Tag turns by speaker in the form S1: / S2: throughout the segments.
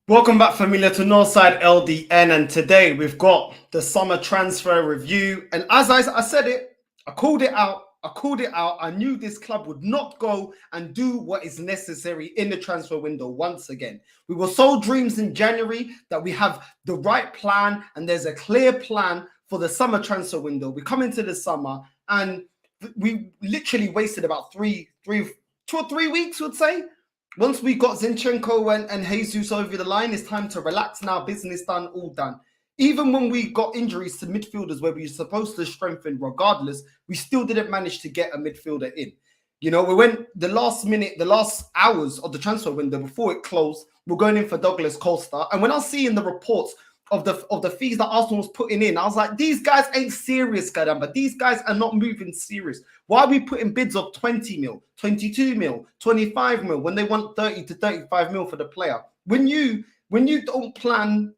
S1: Welcome back, familia, to Northside LDN, and today we've got the summer transfer review. And as I said it, I called it out. I knew this club would not go and do what is necessary in the transfer window once again. We were sold dreams in January that we have the right plan and there's a clear plan for the summer transfer window. We come into the summer and we literally wasted about 2 or 3 weeks, would say. Once we got Zinchenko and Jesus over the line, it's time to relax now. Business done, all done. Even when we got injuries to midfielders where we were supposed to strengthen regardless, we still didn't manage to get a midfielder in. You know, we went the last hours of the transfer window before it closed, we're going in for Douglas Costa. And when I was seeing the reports of the fees that Arsenal was putting in, I was like, these guys ain't serious, Kadamba. These guys are not moving serious. Why are we putting bids of 20 mil, 22 mil, 25 mil when they want 30 to 35 mil for the player? When you don't plan,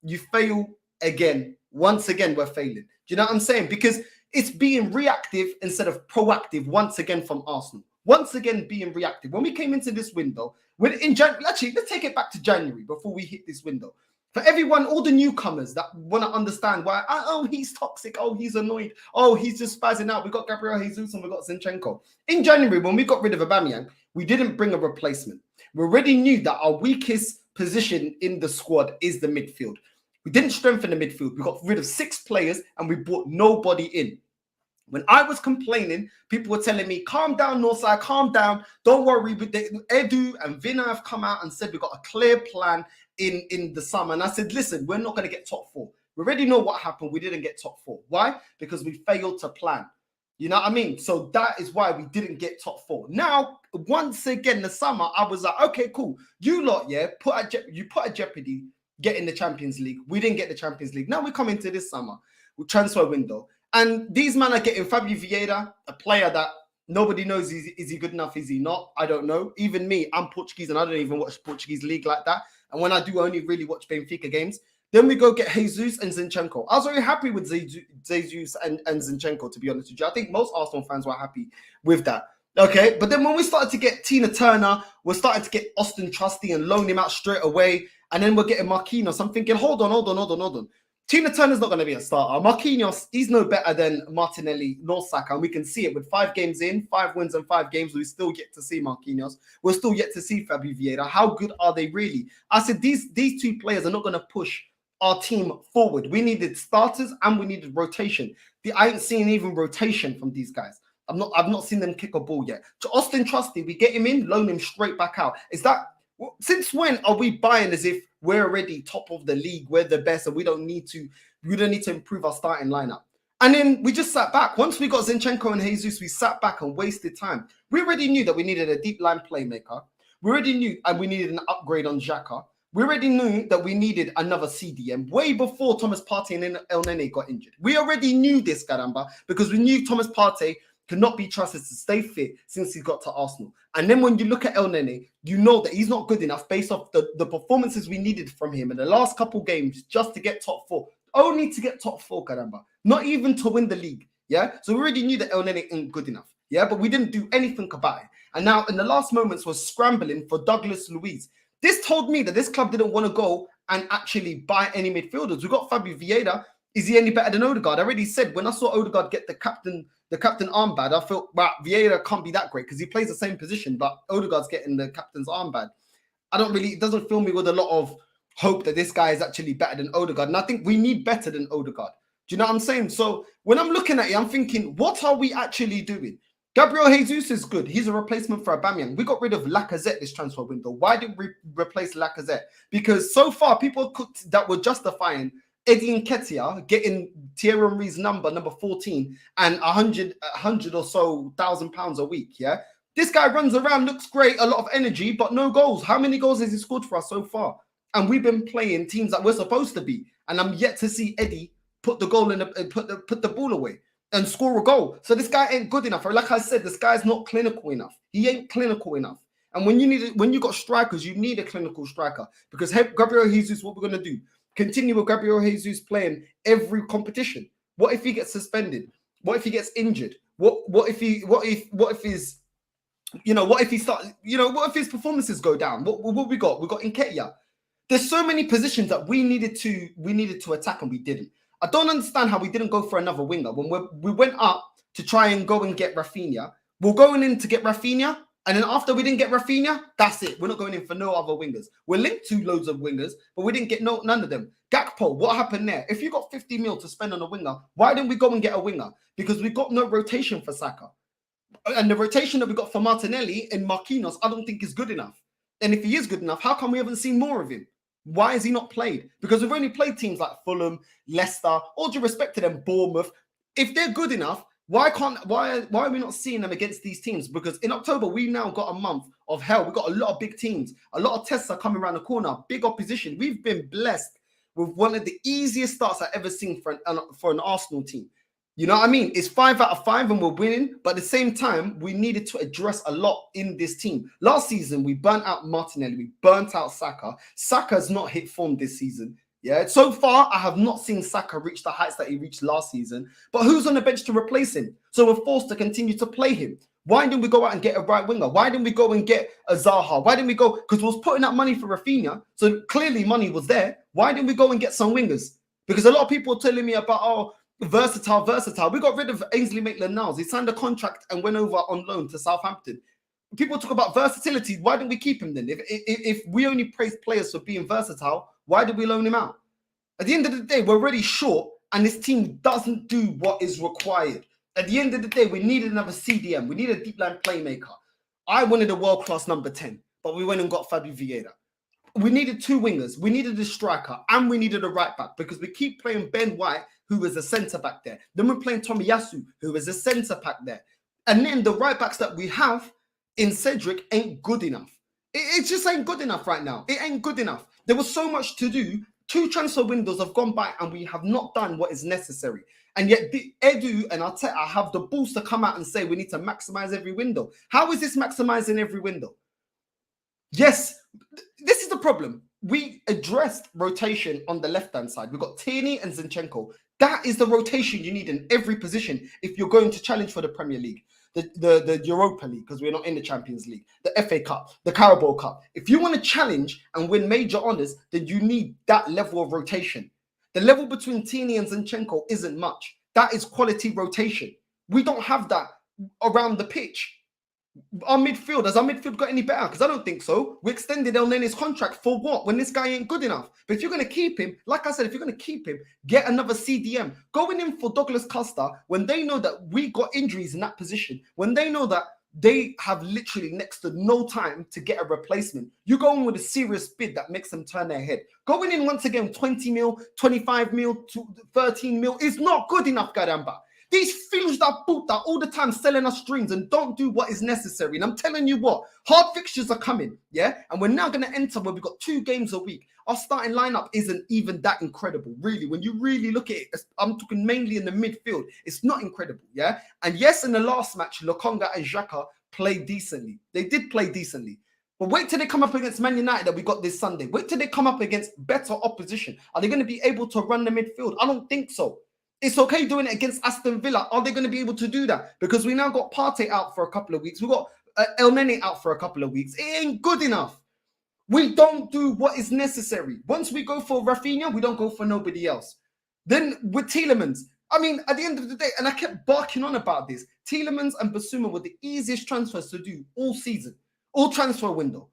S1: you fail again. Once again, we're failing. Do you know what I'm saying? Because it's being reactive instead of proactive once again from Arsenal. Once again, being reactive. When we came into this window, in January, actually, let's take it back to January before we hit this window. For everyone, all the newcomers that want to understand why, oh, he's toxic, oh, he's annoyed, oh, he's just spazzing out. We got Gabriel Jesus and we got Zinchenko. In January, when we got rid of Aubameyang, we didn't bring a replacement. We already knew that our weakest position in the squad is the midfield. We didn't strengthen the midfield. We got rid of 6 players and we brought nobody in. When I was complaining, people were telling me, calm down, Northside, calm down. Don't worry. Edu and Vina have come out and said we've got a clear plan in the summer. And I said, listen, we're not going to get top 4. We already know what happened. We didn't get top 4. Why? Because we failed to plan. You know what I mean? So that is why we didn't get top 4. Now, once again, the summer, I was like, okay, cool. You lot, yeah, put at jeopardy getting the Champions League. We didn't get the Champions League. Now we come into this summer with transfer window. And these men are getting Fabio Vieda, a player that nobody knows, is he good enough, is he not? I don't know. Even me, I'm Portuguese and I don't even watch Portuguese league like that. And when I do, I only really watch Benfica games. Then we go get Jesus and Zinchenko. I was very happy with Jesus and Zinchenko, to be honest with you. I think most Arsenal fans were happy with that. Okay, but then when we started to get Tina Turner, we're starting to get Austin Trusty and loan him out straight away. And then we're getting Marquinhos. I'm thinking, hold on. Tina Turner's not going to be a starter. Marquinhos, he's no better than Martinelli nor Saka. And we can see it with 5 games in, 5 wins and 5 games. We still yet to see Marquinhos. We're still yet to see Fabio Vieda. How good are they really? I said these 2 players are not going to push our team forward. We needed starters and we needed rotation. I ain't seen even rotation from these guys. I've not seen them kick a ball yet. To Austin Trusty, we get him in, loan him straight back out. Is that... Since when are we buying as if we're already top of the league, we're the best, and we don't need to improve our starting lineup? And then we just sat back. Once we got Zinchenko and Jesus, we sat back and wasted time. We already knew that we needed a deep line playmaker. We already knew, and we needed an upgrade on Xhaka. We already knew that we needed another CDM way before Thomas Partey and El Nene got injured. We already knew this, Garamba, because we knew Thomas Partey cannot be trusted to stay fit since he got to Arsenal. And then when you look at El Nene, you know that he's not good enough based off the performances we needed from him in the last couple games just to get top 4. Only to get top 4, Caramba. Not even to win the league. Yeah. So we already knew that El Nene ain't good enough. Yeah. But we didn't do anything about it. And now in the last moments, we're scrambling for Douglas Louise. This told me that this club didn't want to go and actually buy any midfielders. We got Fabio Vieda. Is he any better than Odegaard? I already said when I saw Odegaard get the captain armband, I felt, wow, Vieira can't be that great because he plays the same position, but Odegaard's getting the captain's armband. It doesn't fill me with a lot of hope that this guy is actually better than Odegaard. And I think we need better than Odegaard. Do you know what I'm saying? So when I'm looking at it, I'm thinking, what are we actually doing? Gabriel Jesus is good. He's a replacement for Aubameyang. We got rid of Lacazette this transfer window. Why didn't we replace Lacazette? Because so far, people that were justifying Eddie Nketiah getting Thierry Henry's number 14 and 100 or so £1,000 a week. Yeah, this guy runs around, looks great, a lot of energy, but no goals. How many goals has he scored for us so far? And we've been playing teams that we're supposed to be, and I'm yet to see Eddie put the goal in, put the ball away and score a goal. So this guy ain't good enough. Like I said, this guy's not clinical enough. He ain't clinical enough. And when you got strikers, you need a clinical striker because Gabriel Jesus, what we're gonna do? Continue with Gabriel Jesus playing every competition. What if he gets suspended? What if he gets injured? What if his You know, what if he start? You know, what if his performances go down? What we got? We got Nketiah. There's so many positions that we needed to attack and we didn't. I don't understand how we didn't go for another winger when we went up to try and go and get Rafinha. We're going in to get Rafinha, and then after we didn't get Rafinha, that's it. We're not going in for no other wingers. We're linked to loads of wingers, but we didn't get none of them. Gakpo, what happened there? If you got 50 mil to spend on a winger, why didn't we go and get a winger? Because we got no rotation for Saka. And the rotation that we got for Martinelli and Marquinhos, I don't think is good enough. And if he is good enough, how come we haven't seen more of him? Why is he not played? Because we've only played teams like Fulham, Leicester, all due respect to them, Bournemouth. If they're good enough, why are we not seeing them against these teams? Because in October, we now got a month of hell. We've got a lot of big teams. A lot of tests are coming around the corner. Big opposition. We've been blessed with one of the easiest starts I've ever seen for an Arsenal team. You know what I mean? It's 5 out of 5 and we're winning. But at the same time, we needed to address a lot in this team. Last season, we burnt out Martinelli. We burnt out Saka. Saka's not hit form this season. Yeah, so far, I have not seen Saka reach the heights that he reached last season. But who's on the bench to replace him? So we're forced to continue to play him. Why didn't we go out and get a right winger? Why didn't we go and get a Zaha? Why didn't we go? Because we was putting up money for Rafinha. So clearly money was there. Why didn't we go and get some wingers? Because a lot of people are telling me about, oh, versatile. We got rid of Ainsley Maitland-Niles. He signed a contract and went over on loan to Southampton. People talk about versatility. Why didn't we keep him then? If we only praise players for being versatile, why did we loan him out? At the end of the day, we're already short and this team doesn't do what is required. At the end of the day, we needed another CDM. We need a deep line playmaker. I wanted a world-class number 10, but we went and got Fabio Vieda. We needed 2 wingers. We needed a striker and we needed a right back because we keep playing Ben White, who is a centre back there. Then we're playing Tomiyasu, who is a centre back there. And then the right backs that we have in Cedric ain't good enough. It just ain't good enough right now. It ain't good enough. There was so much to do. 2 transfer windows have gone by and we have not done what is necessary. And yet Edu and Arteta have the balls to come out and say we need to maximize every window. How is this maximizing every window? Yes, this is the problem. We addressed rotation on the left-hand side. We've got Tierney and Zinchenko. That is the rotation you need in every position if you're going to challenge for the Premier League, the Europa League, because we're not in the Champions League, the FA Cup, the Carabao Cup. If you want to challenge and win major honours, then you need that level of rotation. The level between Tierney and Zinchenko isn't much. That is quality rotation. We don't have that around the pitch. Our midfield, has our midfield got any better? Because I don't think so. We extended El Nene's contract for what? When this guy ain't good enough. But if you're going to keep him, like I said, if you're going to keep him, get another CDM. Going in for Douglas Costa when they know that we got injuries in that position, when they know that they have literally next to no time to get a replacement. You go in with a serious bid that makes them turn their head. Going in once again, 20 mil, 25 mil, 13 mil is not good enough, Garamba. These fools that put that all the time selling us dreams and don't do what is necessary. And I'm telling you what, hard fixtures are coming, yeah? And we're now going to enter where we've got 2 games a week. Our starting lineup isn't even that incredible, really. When you really look at it, I'm talking mainly in the midfield. It's not incredible, yeah? And yes, in the last match, Lokonga and Xhaka played decently. They did play decently. But wait till they come up against Man United that we got this Sunday. Wait till they come up against better opposition. Are they going to be able to run the midfield? I don't think so. It's okay doing it against Aston Villa. Are they going to be able to do that? Because we now got Partey out for a couple of weeks. We've got El Nene out for a couple of weeks. It ain't good enough. We don't do what is necessary. Once we go for Rafinha, we don't go for nobody else. Then with Tielemans, I mean, at the end of the day, and I kept barking on about this, Tielemans and Basuma were the easiest transfers to do all season, all transfer window.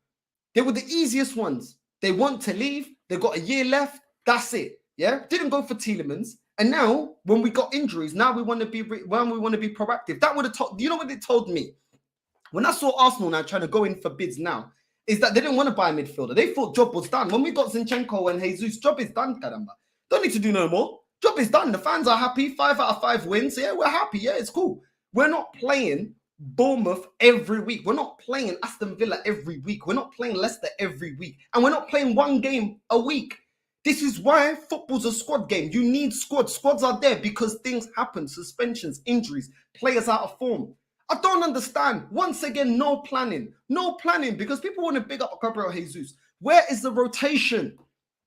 S1: They were the easiest ones. They want to leave. They got a year left. That's it. Yeah, didn't go for Tielemans. And now, when we got injuries, now we want to be proactive. That would have told, you know what it told me? When I saw Arsenal now trying to go in for bids now, is that they didn't want to buy a midfielder. They thought job was done. When we got Zinchenko and Jesus, job is done, Caramba. Don't need to do no more. Job is done. The fans are happy. 5 out of 5 wins. Yeah, we're happy. Yeah, it's cool. We're not playing Bournemouth every week. We're not playing Aston Villa every week. We're not playing Leicester every week. And we're not playing one game a week. This is why football's a squad game. You need squads. Squads are there because things happen. Suspensions, injuries, players out of form. I don't understand. Once again, no planning. No planning because people want to big up Gabriel Jesus. Where is the rotation?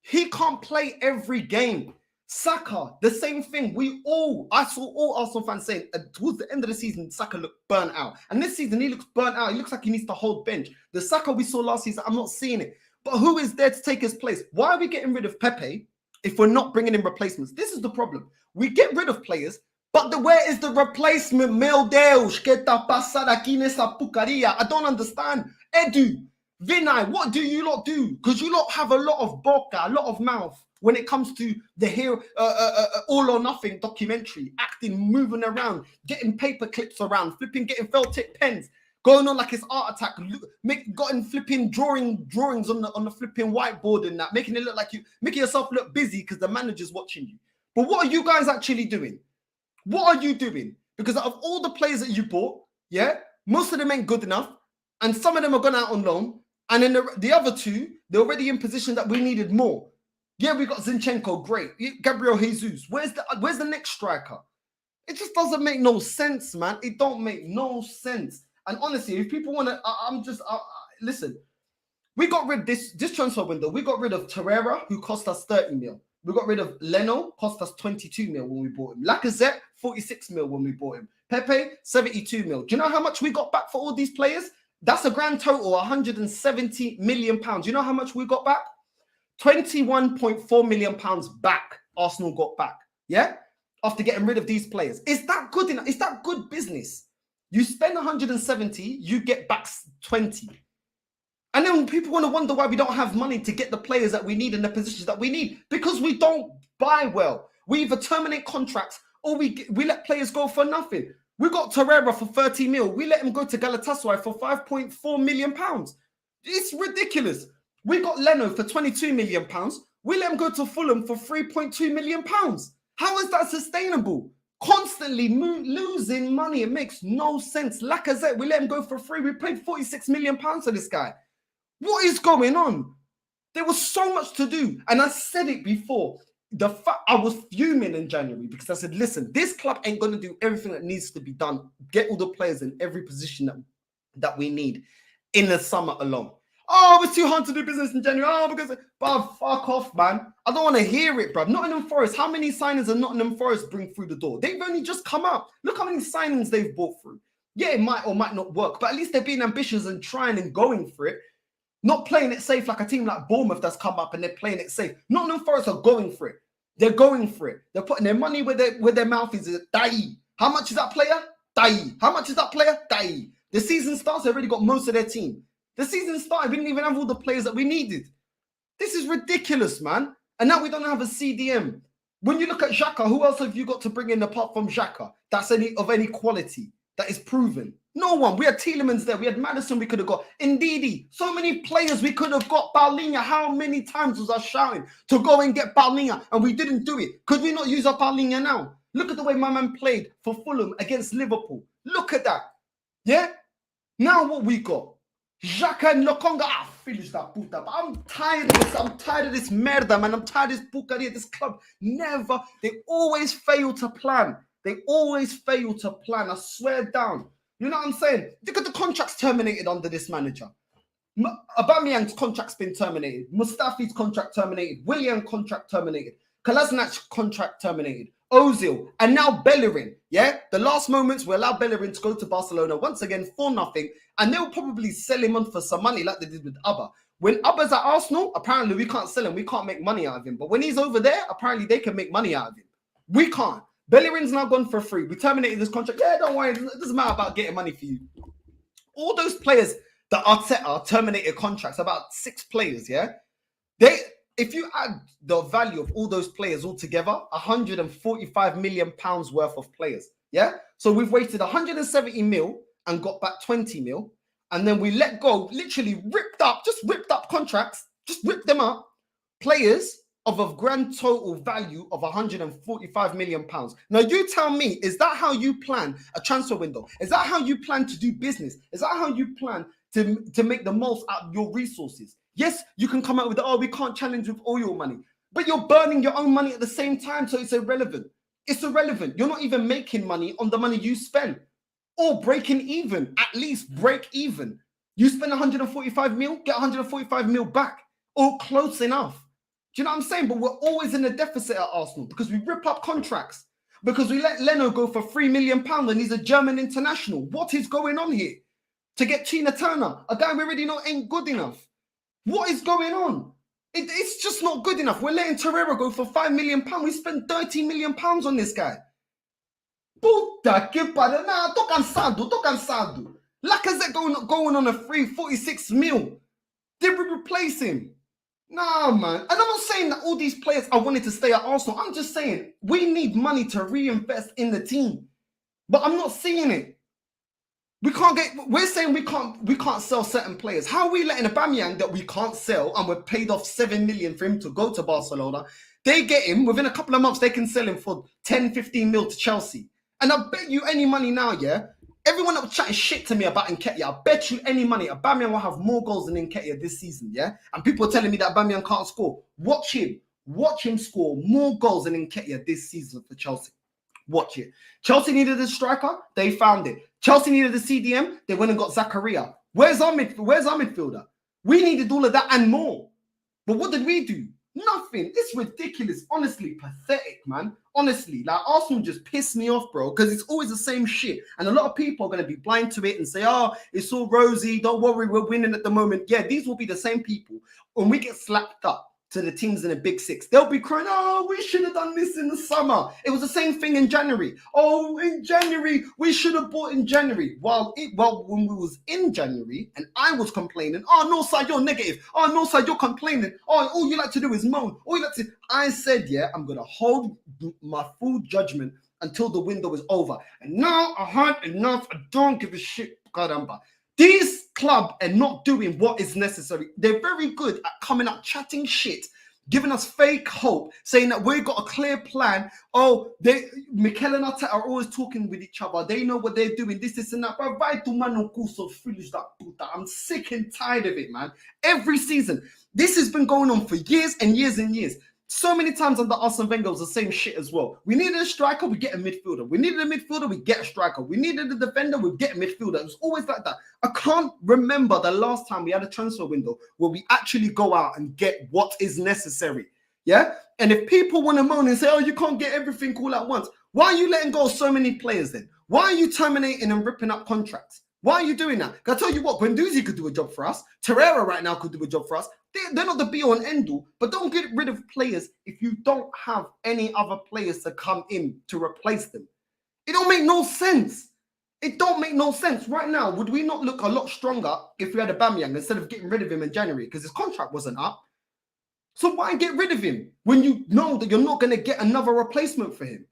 S1: He can't play every game. Saka, the same thing. I saw all Arsenal fans saying towards the end of the season, Saka looked burnt out. And this season, he looks burnt out. He looks like he needs to hold bench. The Saka we saw last season, I'm not seeing it. But who is there to take his place? Why are we getting rid of Pepe if we're not bringing in replacements? This is the problem. We get rid of players, but where is the replacement? Meu Deus, que tá passando aqui nessa porcaria? I don't understand. Edu, Vinay, what do you lot do? Because you lot have a lot of boca, a lot of mouth when it comes to the hero, all or nothing documentary, acting, moving around, getting paper clips around, getting felt tip pens, going on like it's art attack, getting flipping drawings on the flipping whiteboard and that, making it look like making yourself look busy because the manager's watching you. But what are you guys actually doing? What are you doing? Because out of all the players that you bought, yeah, most of them ain't good enough, and some of them are gone out on loan, and then the other two, they're already in position that we needed more. Yeah, we got Zinchenko, great. Gabriel Jesus, where's the next striker? It just doesn't make no sense, man. It don't make no sense. And honestly, if people want to, listen. We got rid of this transfer window. We got rid of Torreira, who cost us 30 mil. We got rid of Leno, cost us 22 mil when we bought him. Lacazette, 46 mil when we bought him. Pepe, 72 mil. Do you know how much we got back for all these players? That's a grand total, 170 million pounds. You know how much we got back? 21.4 million pounds back. Arsenal got back. Yeah? After getting rid of these players. Is that good enough? Is that good business? You spend 170, you get back 20. And then people want to wonder why we don't have money to get the players that we need in the positions that we need. Because we don't buy well. We either terminate contracts or we let players go for nothing. We got Torreira for 30 mil. We let him go to Galatasaray for 5.4 million pounds. It's ridiculous. We got Leno for 22 million pounds. We let him go to Fulham for 3.2 million pounds. How is that sustainable? Constantly losing money. It makes no sense. Lacazette, we let him go for free. We paid 46 million pounds for this guy. What is going on? There was so much to do. And I said it before. I was fuming in January because I said, listen, this club ain't going to do everything that needs to be done. Get all the players in every position that we need in the summer alone. Oh, it's too hard to do business in January. Oh, because, bruv, fuck off, man. I don't want to hear it, bruv. Nottingham Forest, how many signings are Nottingham Forest bring through the door? They've only just come out. Look how many signings they've brought through. Yeah, it might or might not work, but at least they're being ambitious and trying and going for it. Not playing it safe like a team like Bournemouth that's come up and they're playing it safe. Nottingham Forest are going for it. They're going for it. They're putting their money where their mouth is. Dai. How much is that player? Dai. How much is that player? Dai. The season starts, they've already got most of their team. The season started, we didn't even have all the players that we needed. This is ridiculous, man. And now we don't have a CDM. When you look at Xhaka, who else have you got to bring in apart from Xhaka that's of any quality, that is proven? No one. We had Tielemans there. We had Madison we could have got. Ndidi. So many players we could have got. Paulinho. How many times was I shouting to go and get Paulinho and we didn't do it? Could we not use our Paulinho now? Look at the way my man played for Fulham against Liverpool. Look at that. Yeah? Now what we got? Xhaka and Lokonga. Finish that puta. But I'm tired of this. I'm tired of this merda, man. I'm tired of this pucaria. This club never. They always fail to plan. They always fail to plan. I swear down. You know what I'm saying? Look at the contracts terminated under this manager. Aubameyang's contract's been terminated. Mustafi's contract terminated. Willian contract terminated. Kolasinac contract terminated. Ozil. And now Bellerin. Yeah? The last moments we allow Bellerin to go to Barcelona once again for nothing. And they'll probably sell him on for some money like they did with Abba. When Abba's at Arsenal, apparently we can't sell him. We can't make money out of him. But when he's over there, apparently they can make money out of him. We can't. Bellerin's now gone for free. We terminated this contract. Yeah, don't worry. It doesn't matter about getting money for you. All those players that Arteta terminated contracts, about 6 players, yeah? If you add the value of all those players all together, 145 million pounds worth of players, yeah? So we've wasted 170 mil and got back 20 mil. And then we let go, literally ripped up contracts, just ripped them up, players of a grand total value of 145 million pounds. Now you tell me, is that how you plan a transfer window? Is that how you plan to do business? Is that how you plan to make the most out of your resources? Yes, you can come out with, we can't challenge with all your money, but you're burning your own money at the same time, so it's irrelevant. It's irrelevant. You're not even making money on the money you spend, or breaking even, at least break even. You spend 145 mil, get 145 mil back, or close enough. Do you know what I'm saying? But we're always in a deficit at Arsenal because we rip up contracts, because we let Leno go for £3 million and he's a German international. What is going on here? To get Tina Turner, a guy we already know ain't good enough. What is going on? It's just not good enough. We're letting Torreira go for £5 million. We spent £30 million on this guy. Puta que pariu. Nah, tô cansado. Lacazette going on a free 46 mil. Did we replace him? Nah, man. And I'm not saying that all these players are wanting to stay at Arsenal. I'm just saying we need money to reinvest in the team. But I'm not seeing it. We're saying we can't sell certain players. How are we letting Aubameyang that we can't sell and we're paid off 7 million for him to go to Barcelona? They get him within a couple of months, they can sell him for 10, 15 mil to Chelsea. And I bet you any money now, yeah? Everyone that was chatting shit to me about Nketiah, I bet you any money, Aubameyang will have more goals than Nketiah this season, yeah? And people are telling me that Aubameyang can't score. Watch him score more goals than Nketiah this season for Chelsea. Watch it. Chelsea needed a striker, they found it. Chelsea needed a CDM, they went and got Zakaria. Where's our midfielder? We needed all of that and more. But what did we do? Nothing. It's ridiculous. Honestly, pathetic, man. Honestly, like Arsenal just pissed me off, bro, because it's always the same shit. And a lot of people are going to be blind to it and say, oh, it's all rosy. Don't worry, we're winning at the moment. Yeah, these will be the same people. When we get slapped up to the teams in the big six, they'll be crying, oh, we should have done this in the summer. It was the same thing in January. Oh, in January, we should have bought in January. Well, when we was in January and I was complaining, oh, no, side, you're negative. Oh, no, side, you're complaining. Oh, all you like to do is moan. I said, yeah, I'm going to hold my full judgment until the window is over. And now I had enough. I don't give a shit. Caramba. These club are not doing what is necessary. They're very good at coming up chatting shit, giving us fake hope, saying that we've got a clear plan. Oh, Mikel and Arteta are always talking with each other. They know what they're doing, this and that. I'm sick and tired of it, man. Every season. This has been going on for years and years and years. So many times under Arsene Wenger was the same shit as well. We needed a striker, we get a midfielder. We needed a midfielder, we get a striker. We needed a defender, we get a midfielder. It was always like that. I can't remember the last time we had a transfer window where we actually go out and get what is necessary. Yeah? And if people want to moan and say, oh, you can't get everything all at once, why are you letting go of so many players then? Why are you terminating and ripping up contracts? Why are you doing that? I tell you what, Guendouzi could do a job for us. Torreira right now could do a job for us. They're not the be-all and end-all, but don't get rid of players if you don't have any other players to come in to replace them. It don't make no sense. It don't make no sense. Right now, would we not look a lot stronger if we had Aubameyang instead of getting rid of him in January because his contract wasn't up? So why get rid of him when you know that you're not going to get another replacement for him?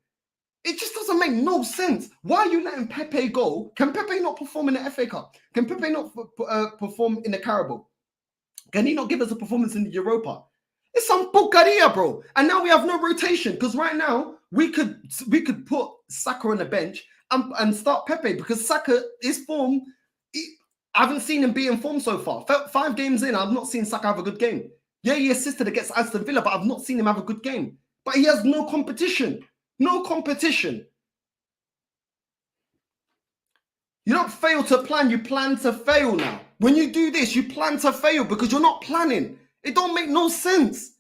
S1: It just doesn't make no sense. Why are you letting Pepe go? Can Pepe not perform in the FA Cup? Can Pepe not perform in the Carabao? Can he not give us a performance in the Europa? It's some porcaria, bro. And now we have no rotation because right now we could put Saka on the bench and start Pepe because Saka, his form, I haven't seen him be in form so far. 5 games in, I've not seen Saka have a good game. Yeah, he assisted against Aston Villa, but I've not seen him have a good game. But he has no competition. No competition. You don't fail to plan, you plan to fail now. When you do this, you plan to fail because you're not planning. It don't make no sense.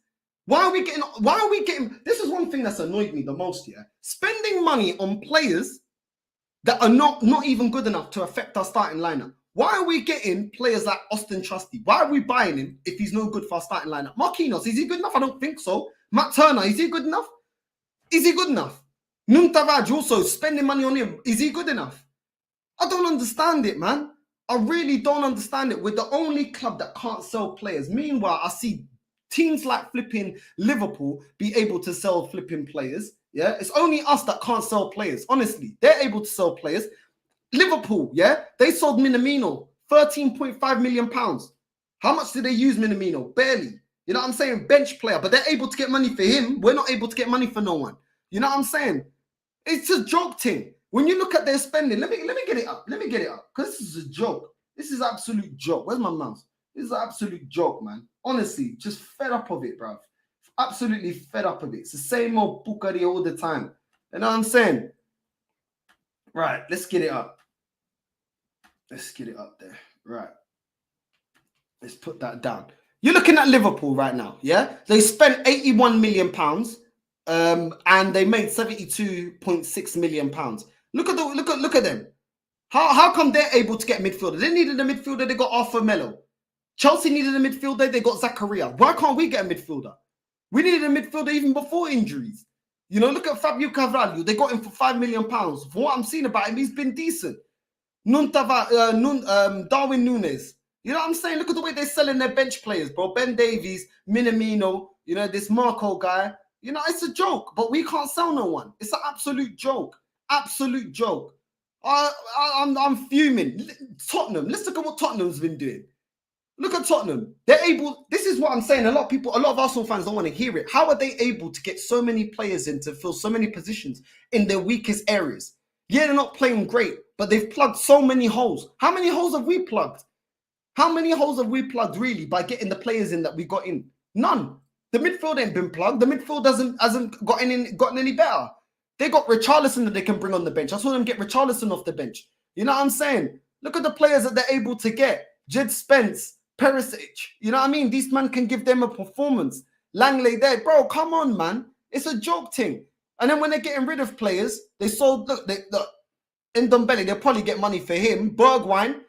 S1: Why are we getting, this is one thing that's annoyed me the most, yeah? Spending money on players that are not even good enough to affect our starting lineup. Why are we getting players like Austin Trusty? Why are we buying him if he's no good for our starting lineup? Marquinhos, is he good enough? I don't think so. Matt Turner, is he good enough? Is he good enough? Nuntavaj also spending money on him. Is he good enough? I don't understand it, man. I really don't understand it. We're the only club that can't sell players. Meanwhile, I see teams like flipping Liverpool be able to sell flipping players. Yeah, it's only us that can't sell players. Honestly, they're able to sell players. Liverpool, yeah, they sold Minamino, £13.5 million. How much did they use Minamino? Barely. You know what I'm saying? Bench player, but they're able to get money for him. We're not able to get money for no one. You know what I'm saying? It's a joke thing. When you look at their spending, let me get it up. Let me get it up. Because this is a joke. This is absolute joke. Where's my mouse? This is an absolute joke, man. Honestly, just fed up of it, bruv. Absolutely fed up of it. It's the same old bukkari all the time. You know what I'm saying? Right, let's get it up. Let's get it up there. Right. Let's put that down. You're looking at Liverpool right now, yeah? They spent £81 million and they made £72.6 million. Look at them. How come they're able to get midfielder? They needed a midfielder, they got Arthur Melo. Chelsea needed a midfielder, they got Zakaria. Why can't we get a midfielder? We needed a midfielder even before injuries. You know, look at Fabio Vieda. They got him for £5 million. For what I'm seeing about him, he's been decent. Darwin Núñez. You know what I'm saying? Look at the way they're selling their bench players, bro. Ben Davies, Minamino, you know, this Marco guy. You know, it's a joke, but we can't sell no one. It's an absolute joke. Absolute joke. I'm fuming. Tottenham. Let's look at what Tottenham's been doing. Look at Tottenham. They're able. This is what I'm saying. A lot of Arsenal fans don't want to hear it. How are they able to get so many players in to fill so many positions in their weakest areas? Yeah, they're not playing great, but they've plugged so many holes. How many holes have we plugged? How many holes have we plugged really by getting the players in that we got in? None. The midfield ain't been plugged. The midfield hasn't gotten any better. They got Richarlison that they can bring on the bench. I saw them get Richarlison off the bench. You know what I'm saying? Look at the players that they're able to get. Jed Spence, Perisic. You know what I mean? These men can give them a performance. Langley there. Bro, come on, man. It's a joke thing. And then when they're getting rid of players, they sold, look, in Ndombele, they'll probably get money for him. Bergwijn,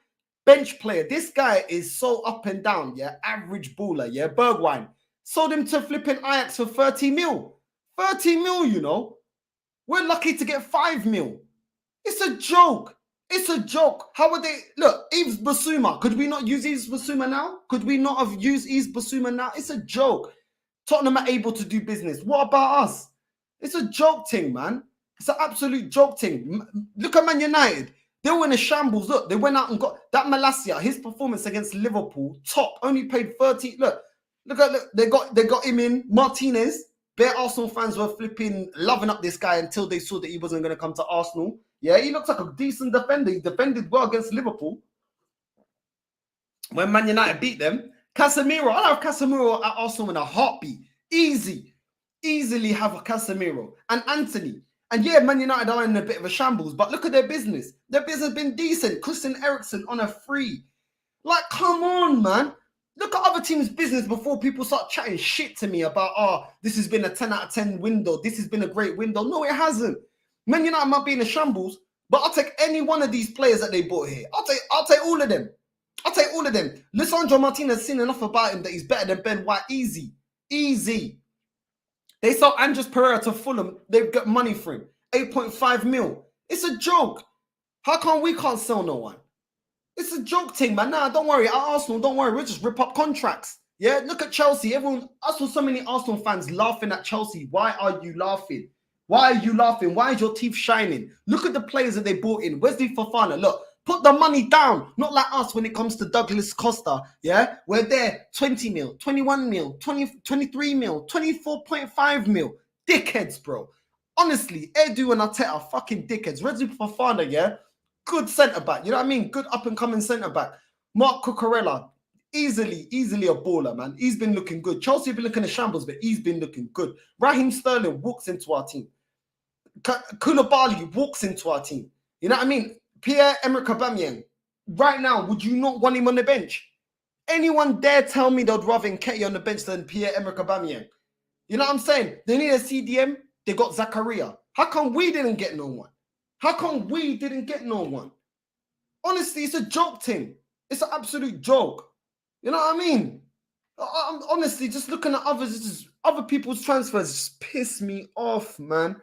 S1: bench player. This guy is so up and down, yeah? Average baller, yeah? Bergwijn. Sold him to flipping Ajax for 30 mil. 30 mil, you know? We're lucky to get 5 mil. It's a joke. It's a joke. How would they... Look, Yves Bissouma. Could we not use Yves Bissouma now? Could we not have used Yves Bissouma now? It's a joke. Tottenham are able to do business. What about us? It's a joke thing, man. It's an absolute joke thing. Look at Man United. They were in a shambles. Look, they went out and got... That Malacia, his performance against Liverpool, top. Only paid 30... Look, they got him in. Martinez. Bare Arsenal fans were flipping, loving up this guy until they saw that he wasn't going to come to Arsenal. Yeah, he looks like a decent defender. He defended well against Liverpool. When Man United beat them, Casemiro, I'll have Casemiro at Arsenal in a heartbeat. Easily have a Casemiro. And Anthony. And yeah, Man United are in a bit of a shambles, but look at their business. Their business has been decent. Christian Eriksen on a free. Like, come on, man. Look at other teams' business before people start chatting shit to me about, this has been a 10 out of 10 window. This has been a great window. No, it hasn't. Man United might be in a shambles, but I'll take any one of these players that they bought here. I'll take all of them. I'll take all of them. Lisandro Martinez has seen enough about him that he's better than Ben White. Easy. They sold Andres Pereira to Fulham. They've got money for him. 8.5 mil. It's a joke. How come we can't sell no one? It's a joke thing, man. Nah, don't worry. At Arsenal, don't worry. We'll just rip up contracts. Yeah, look at Chelsea. I saw so many Arsenal fans laughing at Chelsea. Why are you laughing? Why are you laughing? Why is your teeth shining? Look at the players that they bought in. Wesley Fofana, look, put the money down. Not like us when it comes to Douglas Costa. Yeah, we're there. 20 mil, 21 mil, 23 mil, 24.5 mil. Dickheads, bro. Honestly, Edu and Arteta are fucking dickheads. Wesley Fofana, yeah. Good centre-back, you know what I mean? Good up-and-coming centre-back. Mark Cucurella, easily a baller, man. He's been looking good. Chelsea have been looking at shambles, but he's been looking good. Raheem Sterling walks into our team. Koulibaly walks into our team. You know what I mean? Pierre-Emerick Aubameyang. Right now, would you not want him on the bench? Anyone dare tell me they'd rather Nketiah on the bench than Pierre-Emerick Aubameyang? You know what I'm saying? They need a CDM. They got Zakaria. How come we didn't get no one? How come we didn't get no one? Honestly, it's a joke thing. It's an absolute joke. You know what I mean? I'm honestly just looking at other people's transfers just piss me off, man.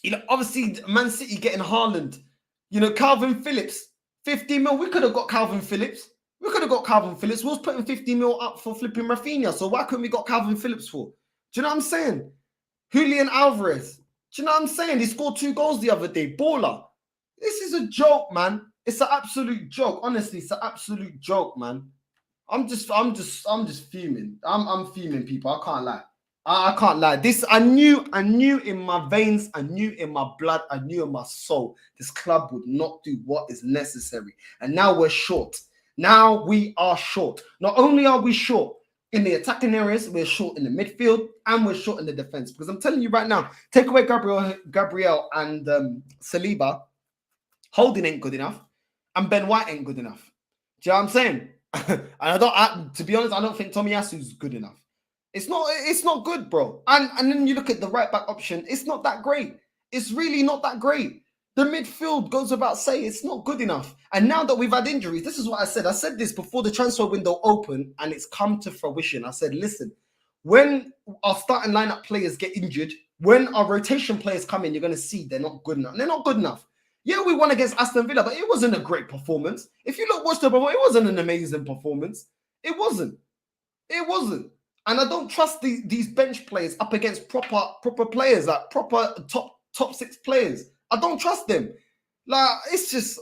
S1: You know, obviously, Man City getting Haaland. You know, Calvin Phillips, 50 mil. We could have got Calvin Phillips. We was putting 50 mil up for flipping Rafinha. So why couldn't we got Calvin Phillips for? Do you know what I'm saying? Julian Alvarez. Do you know what I'm saying? He scored 2 goals the other day. Baller. This is a joke, man. It's an absolute joke. Honestly, it's an absolute joke, man. I'm just fuming. I'm fuming, people. I can't lie. I can't lie. This I knew in my veins, I knew in my blood, I knew in my soul. This club would not do what is necessary. And now we're short. Now we are short. Not only are we short in the attacking areas, we're short in the midfield, and we're short in the defense. Because I'm telling you right now, take away Gabriel and Saliba, Holding ain't good enough, and Ben White ain't good enough. Do you know what I'm saying? And to be honest, I don't think Tomiyasu's good enough. It's not good, bro. And then you look at the right back option, it's not that great. It's really not that great. The midfield goes without saying, it's not good enough. And now that we've had injuries, this is what I said. I said this before the transfer window opened, and it's come to fruition. I said, listen, when our starting lineup players get injured, when our rotation players come in, you're going to see they're not good enough. They're not good enough. Yeah, we won against Aston Villa, but it wasn't a great performance. If you watch the performance, it wasn't an amazing performance. It wasn't. It wasn't. And I don't trust these bench players up against proper players, like proper top 6 players. I don't trust them. Like, it's just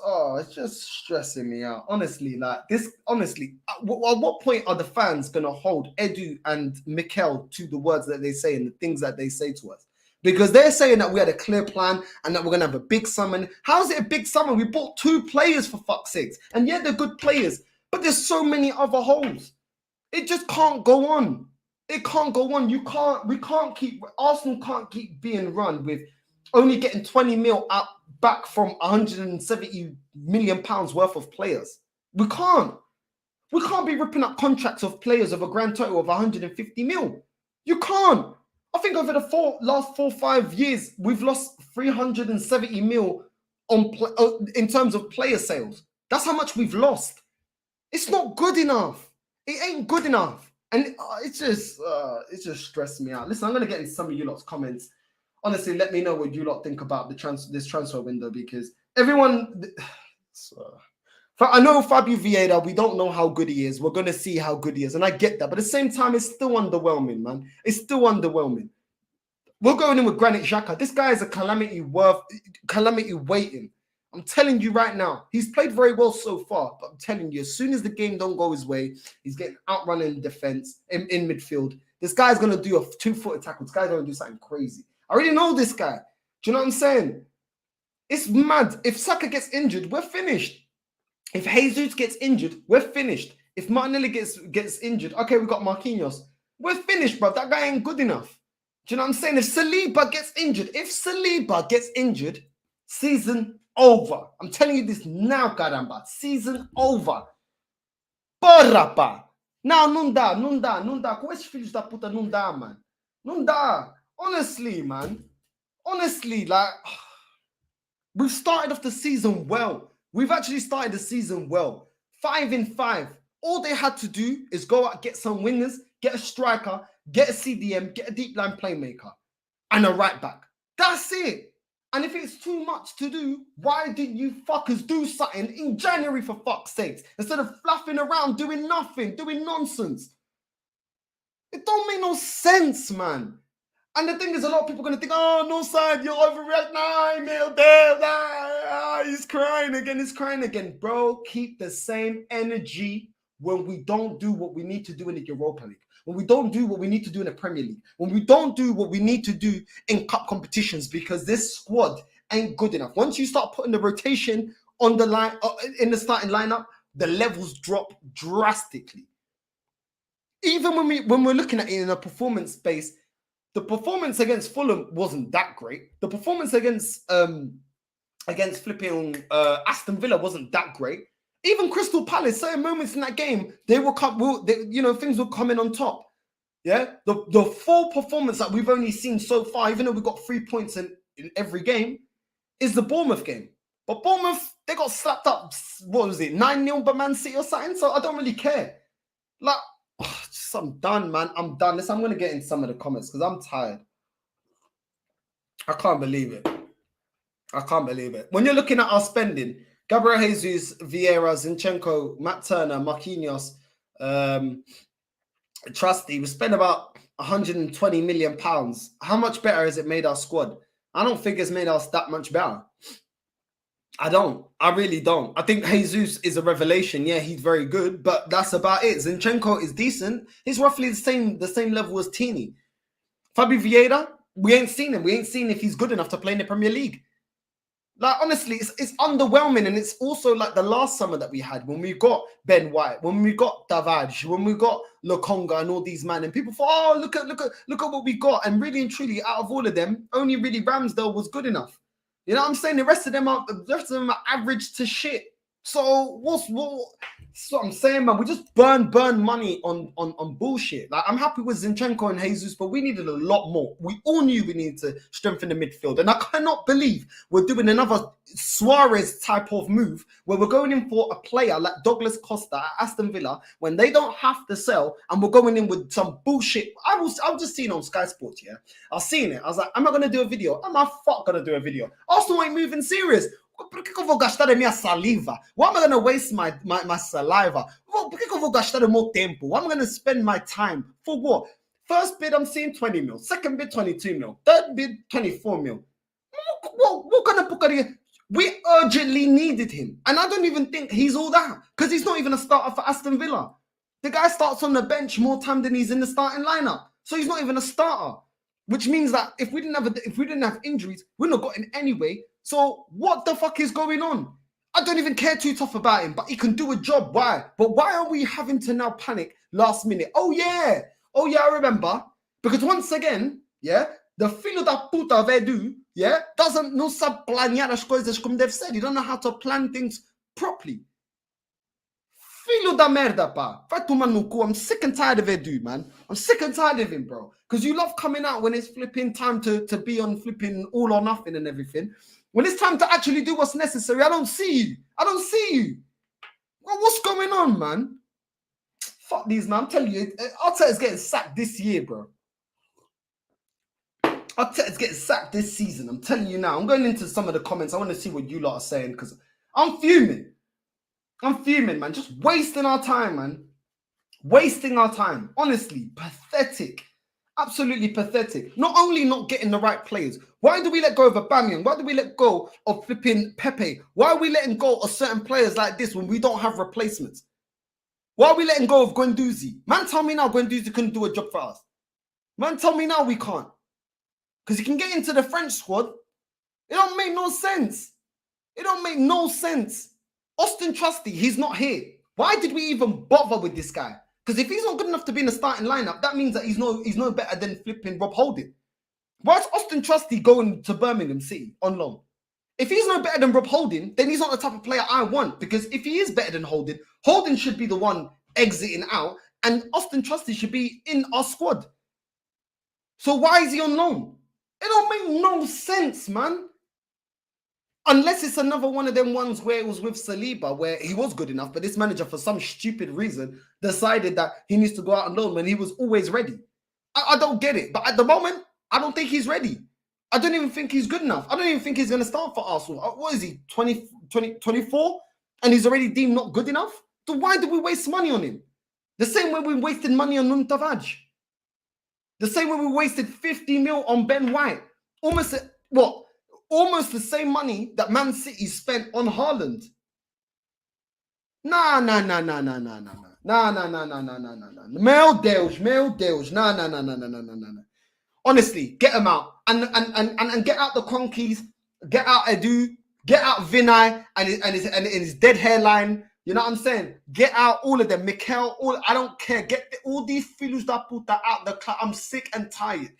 S1: stressing me out. Honestly, at what point are the fans going to hold Edu and Mikel to the words that they say and the things that they say to us? Because they're saying that we had a clear plan and that we're going to have a big summer. How is it a big summer? We bought 2 players, for fuck's sakes. And yeah, they're good players. But there's so many other holes. It just can't go on. It can't go on. Arsenal can't keep being run with only getting 20 mil back from 170 million pounds worth of players. We can't be ripping up contracts of players of a grand total of 150 mil. You can't. I think over the last 4 or 5 years, we've lost 370 mil in terms of player sales. That's how much we've lost. It's not good enough. It ain't good enough. And it just stressed me out. Listen, I'm going to get in some of you lot's comments. Honestly, let me know what you lot think about this transfer window, because everyone... I know Fabio Vieda, we don't know how good he is. We're going to see how good he is. And I get that. But at the same time, it's still underwhelming, man. It's still underwhelming. We're going in with Granit Xhaka. This guy is a calamity waiting. I'm telling you right now. He's played very well so far. But I'm telling you, as soon as the game don't go his way, he's getting outrun in defense, in midfield. This guy's going to do a 2-footed tackle. This guy's going to do something crazy. I already know this guy. Do you know what I'm saying? It's mad. If Saka gets injured, we're finished. If Jesus gets injured, we're finished. If Martinelli gets injured, okay, we got Marquinhos. We're finished, bro. That guy ain't good enough. Do you know what I'm saying? If Saliba gets injured, season over. I'm telling you this now, caramba. Season over. Porra, pá. Não dá. Com esses filhos da puta, não dá, man. Não dá. Honestly, man. Honestly, like, we've started off the season well. We've actually started the season well. 5 in 5. All they had to do is go out, get some wingers, get a striker, get a CDM, get a deep line playmaker, and a right back. That's it. And if it's too much to do, why didn't you fuckers do something in January, for fuck's sakes? Instead of fluffing around, doing nothing, doing nonsense. It don't make no sense, man. And the thing is, a lot of people are going to think, oh, no side, you're overreacting. He's crying again. Bro, keep the same energy when we don't do what we need to do in the Europa League. When we don't do what we need to do in the Premier League. When we don't do what we need to do in cup competitions, because this squad ain't good enough. Once you start putting the rotation on the line, in the starting lineup, the levels drop drastically. Even when we're looking at it in a performance base, the performance against Fulham wasn't that great. The performance against flipping Aston Villa wasn't that great. Even Crystal Palace, certain moments in that game, things were coming on top. Yeah, the full performance that we've only seen so far, even though we got 3 points in every game, is the Bournemouth game. But Bournemouth, they got slapped up. What was it, 9-0 by Man City or something? So I don't really care. Like, I'm done, man. I'm done. Listen, I'm going to get in some of the comments because I'm tired. I can't believe it. When you're looking at our spending, Gabriel Jesus, Vieira, Zinchenko, Matt Turner, Marquinhos, Trusty, we spent about 120 million pounds. How much better has it made our squad? I don't think it's made us that much better. I really don't. I think Jesus is a revelation. Yeah, he's very good, but that's about it. Zinchenko is decent. He's roughly the same level as Tini. Fabio Vieda, we ain't seen him. We ain't seen if he's good enough to play in the Premier League. Like, honestly, it's underwhelming. And it's also like the last summer that we had when we got Ben White, when we got Davaj, when we got Lokonga and all these men. And people thought, oh, look at what we got. And really and truly, out of all of them, only really Ramsdale was good enough. You know what I'm saying? The rest of them are average to shit. So That's what I'm saying, man. We just burn money on bullshit. Like, I'm happy with Zinchenko and Jesus, but we needed a lot more. We all knew we needed to strengthen the midfield. And I cannot believe we're doing another Suarez type of move where we're going in for a player like Douglas Costa at Aston Villa when they don't have to sell, and we're going in with some bullshit. I was just seeing on Sky Sports, yeah. I was seeing it. I was like, am I going to do a video? Am I going to do a video? Arsenal ain't moving serious. Por que eu vou gastar a minha saliva? Why am I going to waste my saliva? Por que eu vou gastar o meu tempo? Why am I going to spend my time? For what? First bid, I'm seeing 20 mil. Second bid, 22 mil. Third bid, 24 mil. What kind of porcaria? We urgently needed him. And I don't even think he's all that. Because he's not even a starter for Aston Villa. The guy starts on the bench more time than he's in the starting lineup. So he's not even a starter. Which means that if we didn't have injuries, we'd not got in anyway. So what the fuck is going on? I don't even care too tough about him, but he can do a job. Why? But why are we having to now panic last minute? Oh yeah, I remember. Because once again, yeah, the filho da puta Vedu, yeah, não sabe planear as coisas como deve ser. He don't know how to plan things properly. Filho da merda, pá. Vai tomar no cu. I'm sick and tired of Vedu, man. I'm sick and tired of him, bro. Because you love coming out when it's flipping time to be on flipping all or nothing and everything. When it's time to actually do what's necessary, I don't see you. I don't see you. Well, what's going on, man? Fuck these, man. I'm telling you, Arteta's getting sacked this year, bro. Arteta's getting sacked this season. I'm telling you now. I'm going into some of the comments. I want to see what you lot are saying because I'm fuming. I'm fuming, man. Just wasting our time, man. Wasting our time. Honestly, pathetic. Absolutely pathetic. Not only not getting the right players. Why do we let go of Aubameyang? Why do we let go of flipping Pepe? Why are we letting go of certain players like this when we don't have replacements? Why are we letting go of Guendouzi? Man, tell me now Guendouzi couldn't do a job for us. Man, tell me now we can't. Because he can get into the French squad. It don't make no sense. It don't make no sense. Austin Trusty, he's not here. Why did we even bother with this guy? Because if he's not good enough to be in the starting lineup, that means that he's no better than flipping Rob Holding. Why is Austin Trusty going to Birmingham City on loan? If he's no better than Rob Holding, then he's not the type of player I want. Because if he is better than Holding, Holding should be the one exiting out, and Austin Trusty should be in our squad. So why is he on loan? It don't make no sense, man. Unless it's another one of them ones where it was with Saliba, where he was good enough, but this manager, for some stupid reason, decided that he needs to go out on loan when he was always ready. I don't get it. But at the moment, I don't think he's ready. I don't even think he's good enough. I don't even think he's going to start for Arsenal. What is he, 24? And he's already deemed not good enough? So why did we waste money on him? The same way we wasted money on Muntavaj. The same way we wasted 50 mil on Ben White. Almost the same money that Man City spent on Haaland. Nah. Meu Deus. Nah. Honestly, get him out. And get out the Cronkies, get out Edu, get out Vinay and his dead hairline. You know what I'm saying? Get out all of them. Mikel, I don't care. Get all these filhos da puta out the club. I'm sick and tired.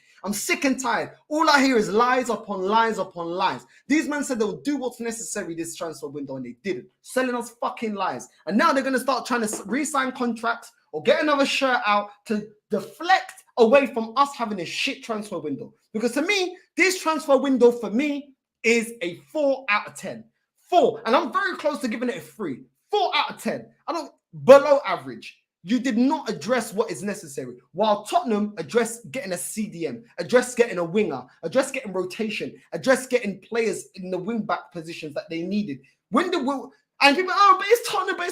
S1: All I hear is lies upon lies upon lies. These men said they would do what's necessary this transfer window and they didn't. Selling us fucking lies. And now they're going to start trying to re-sign contracts or get another shirt out to deflect away from us having a shit transfer window. Because to me, this transfer window for me is a 4 out of 10. 4. And I'm very close to giving it a 3. 4 out of 10. I don't below average. You did not address what is necessary. While Tottenham addressed getting a CDM, addressed getting a winger, addressed getting rotation, addressed getting players in the wing-back positions that they needed. And people, but it's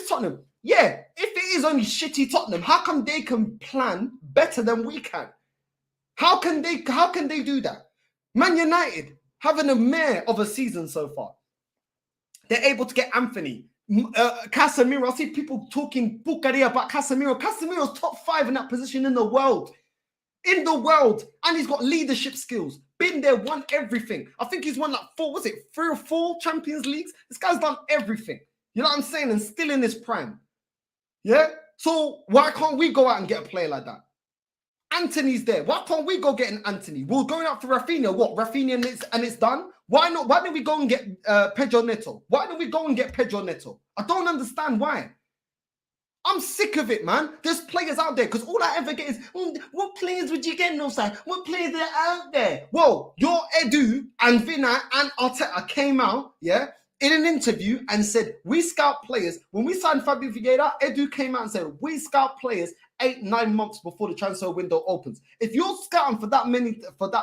S1: Tottenham. Yeah, if it is only shitty Tottenham, how come they can plan better than we can? How can they do that? Man United having a mare of a season so far. They're able to get Anthony. Casemiro, I see people talking bucaria about Casemiro. Casemiro's top 5 in that position in the world. And he's got leadership skills. Been there, won everything. I think he's won like 3 or 4 Champions Leagues? This guy's done everything. You know what I'm saying? And still in his prime. Yeah? So why can't we go out and get a player like that? Anthony's there. Why can't we go get an Anthony? We're going out for Rafinha. What? Rafinha and it's done? Why not? Why don't we go and get Pedro Neto? Why don't we go and get Pedro Neto? I don't understand why. I'm sick of it, man. There's players out there because all I ever get is, what players would you get, no side? What players are out there? Whoa, your Edu and Vina and Arteta came out, yeah, in an interview and said, we scout players. When we signed Fabio Vieda, Edu came out and said, we scout players 8-9 months before the transfer window opens. If you're scouting for that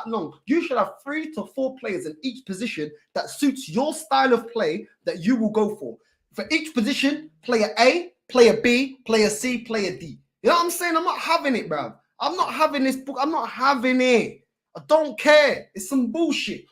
S1: long, you should have 3 to 4 players in each position that suits your style of play that you will go for. For each position, player A, player B, player C, player D. You know what I'm saying? I'm not having it, bro. I'm not having this book. I'm not having it. I don't care. It's some bullshit.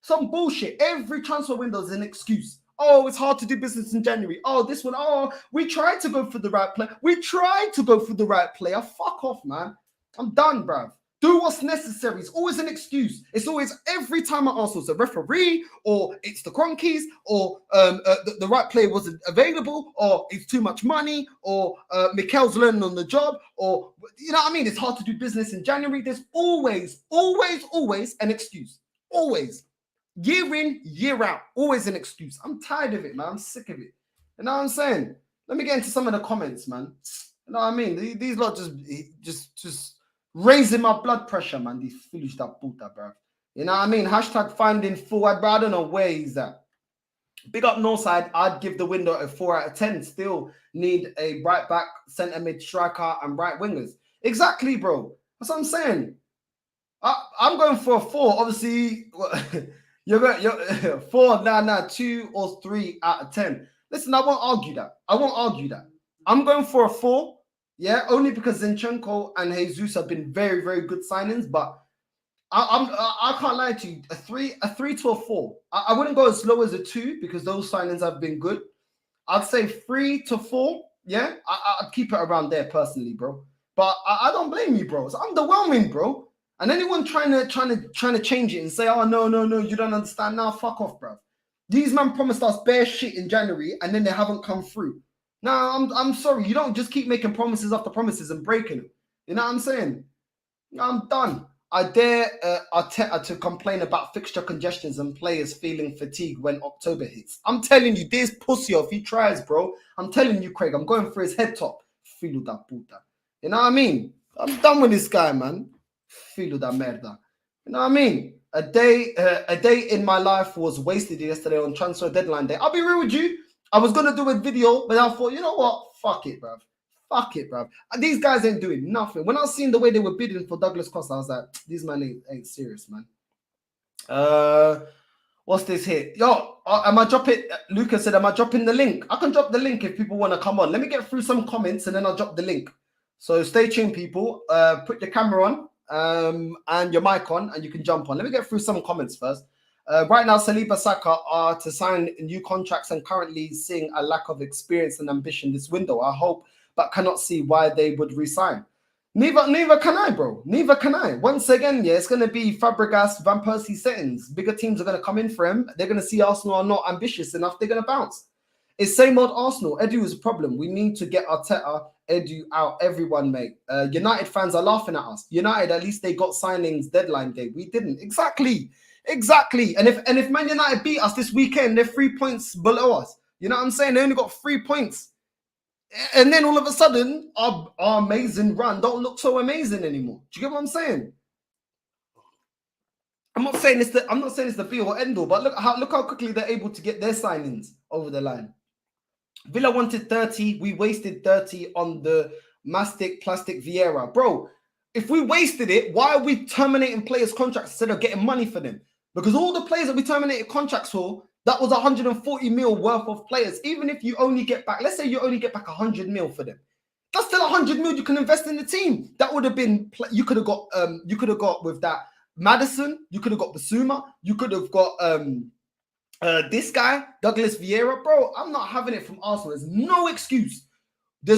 S1: Some bullshit. Every transfer window is an excuse. Oh, it's hard to do business in January. Oh, this one. Oh, we tried to go for the right player. We tried to go for the right player. Fuck off, man. I'm done, bruv. Do what's necessary. It's always an excuse. It's always every time at Arsenal, it's a referee, or it's the Cronkies, or the right player wasn't available, or it's too much money, or Mikel's learning on the job, or, you know what I mean? It's hard to do business in January. There's always an excuse. Always. Year in, year out. Always an excuse. I'm tired of it, man. I'm sick of it. You know what I'm saying? Let me get into some of the comments, man. You know what I mean? These lot just raising my blood pressure, man. These foolish that puta, bro. You know what I mean? Hashtag finding forward, bro. I don't know where he's at. Big up Northside. I'd give the window a 4 out of 10. Still need a right back, centre mid, striker, and right wingers. Exactly, bro. That's what I'm saying. I'm going for a 4. Obviously, you're 4, 2 or 3 out of 10. Listen, I won't argue that. I'm going for a 4. Yeah, only because Zinchenko and Jesus have been very, very good signings, but I can't lie to you. A 3 to a 4. I wouldn't go as low as a 2 because those signings have been good. I'd say 3 to 4. Yeah, I'd keep it around there personally, bro. But I don't blame you, bro. It's underwhelming, bro. And anyone trying to change it and say, oh no, you don't understand now, fuck off, bro. These men promised us bare shit in January and then they haven't come through. Now, I'm sorry. You don't just keep making promises after promises and breaking them. You know what I'm saying? I'm done. I dare Arteta to complain about fixture congestions and players feeling fatigue when October hits. I'm telling you, this pussy off, he tries, bro. I'm telling you, Craig, I'm going for his head top. Filo da puta. You know what I mean? I'm done with this guy, man. Filo da merda. You know what I mean? A day in my life was wasted yesterday on transfer deadline day. I'll be real with you. I was going to do a video, but I thought, you know what? Fuck it, bruv. These guys ain't doing nothing. When I was seeing the way they were bidding for Douglas Costa, I was like, these men ain't serious, man. What's this here? Yo, am I dropping? Lucas said, am I dropping the link? I can drop the link if people want to come on. Let me get through some comments and then I'll drop the link. So stay tuned, people. Put your camera on and your mic on and you can jump on. Let me get through some comments first. Right now, Saliba Saka are to sign new contracts and currently seeing a lack of experience and ambition this window. I hope, but cannot see why they would resign. Neither can I, bro. Neither can I. Once again, yeah, it's going to be Fabregas, Van Persie settings. Bigger teams are going to come in for him. They're going to see Arsenal are not ambitious enough. They're going to bounce. It's same old Arsenal. Edu is a problem. We need to get Arteta, Edu out. Everyone, mate. United fans are laughing at us. United, at least they got signings deadline day. We didn't. Exactly. And if Man United beat us this weekend, they're 3 points below us. You know what I'm saying? They only got 3 points. And then all of a sudden, our amazing run don't look so amazing anymore. Do you get what I'm saying? I'm not saying it's the be or end all, but look how quickly they're able to get their signings over the line. Villa wanted 30. We wasted 30 on the plastic Vieira. Bro, if we wasted it, why are we terminating players' contracts instead of getting money for them? Because all the players that we terminated contracts for, that was 140 mil worth of players. Even if you only get back, let's say you only get back 100 mil for them. That's still 100 mil you can invest in the team. That would have been, you could have got with that Maddison, you could have got Basuma, you could have got this guy, Douglas Vieira. Bro, I'm not having it from Arsenal. There's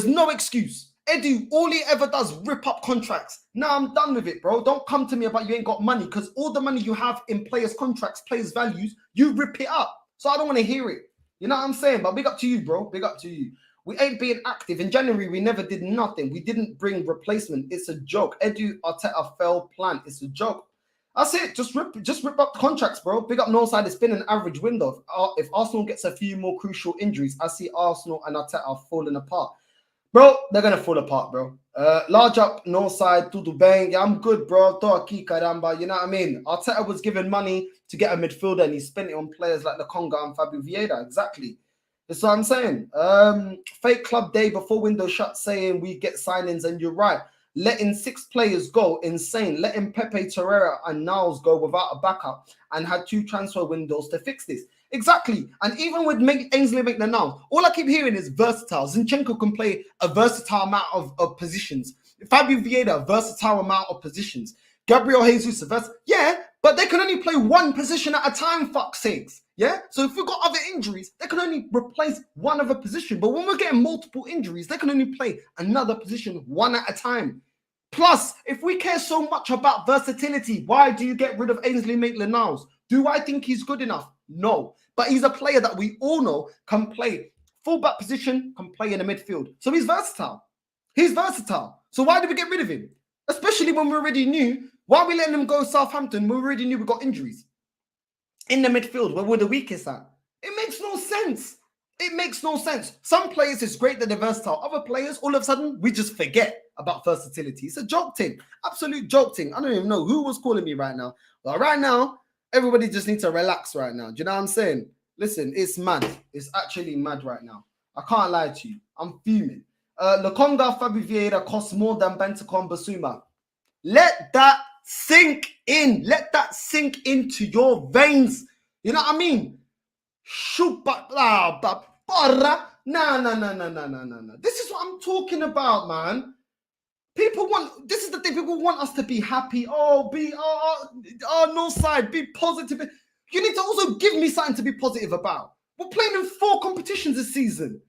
S1: no excuse. Edu, all he ever does rip up contracts. Now I'm done with it, bro. Don't come to me about you ain't got money because all the money you have in players' contracts, players' values, you rip it up. So I don't want to hear it. You know what I'm saying? But big up to you, bro. Big up to you. We ain't being active. In January, we never did nothing. We didn't bring replacement. It's a joke. Edu Arteta failed plan. It's a joke. That's it. Just rip up the contracts, bro. Big up Northside. It's been an average window. If Arsenal gets a few more crucial injuries, I see Arsenal and Arteta falling apart. Bro, they're going to fall apart, bro. Large up, north side, tutu bang. Yeah, I'm good, bro. Do a key caramba. You know what I mean? Arteta was given money to get a midfielder and he spent it on players like Lokonga and Fabio Vieda. Exactly. That's what I'm saying. Fake club day before window shut saying we get signings, and you're right. Letting 6 players go, insane. Letting Pepe, Torreira and Niles go without a backup and had 2 transfer windows to fix this. Exactly. And even with Ainsley Maitland-Niles, all I keep hearing is versatile. Zinchenko can play a versatile amount of positions. Fabio Vieda, a versatile amount of positions. Gabriel Jesus, yeah, but they can only play one position at a time, fuck's sakes. Yeah? So if we've got other injuries, they can only replace one other position. But when we're getting multiple injuries, they can only play another position one at a time. Plus, if we care so much about versatility, why do you get rid of Ainsley Maitland-Niles? Do I think he's good enough? No. But he's a player that we all know can play fullback position, can play in the midfield. So he's versatile. He's versatile. So why did we get rid of him? Especially when we already knew, why are we letting him go Southampton? We already knew we got injuries. In the midfield, where we're the weakest at. It makes no sense. It makes no sense. Some players, it's great that they're versatile. Other players, all of a sudden, we just forget about versatility. It's a joke thing. Absolute joke thing. I don't even know who was calling me right now. But right now, everybody just needs to relax right now. Do you know what I'm saying? Listen, it's mad. It's actually mad right now. I can't lie to you. I'm fuming. Lokonga Fabio Vieda costs more than Bentancur Basuma. Let that sink in. Let that sink into your veins. You know what I mean? No. This is what I'm talking about, man. This is the thing, people want us to be happy. No side, be positive. You need to also give me something to be positive about. We're playing in 4 competitions this season.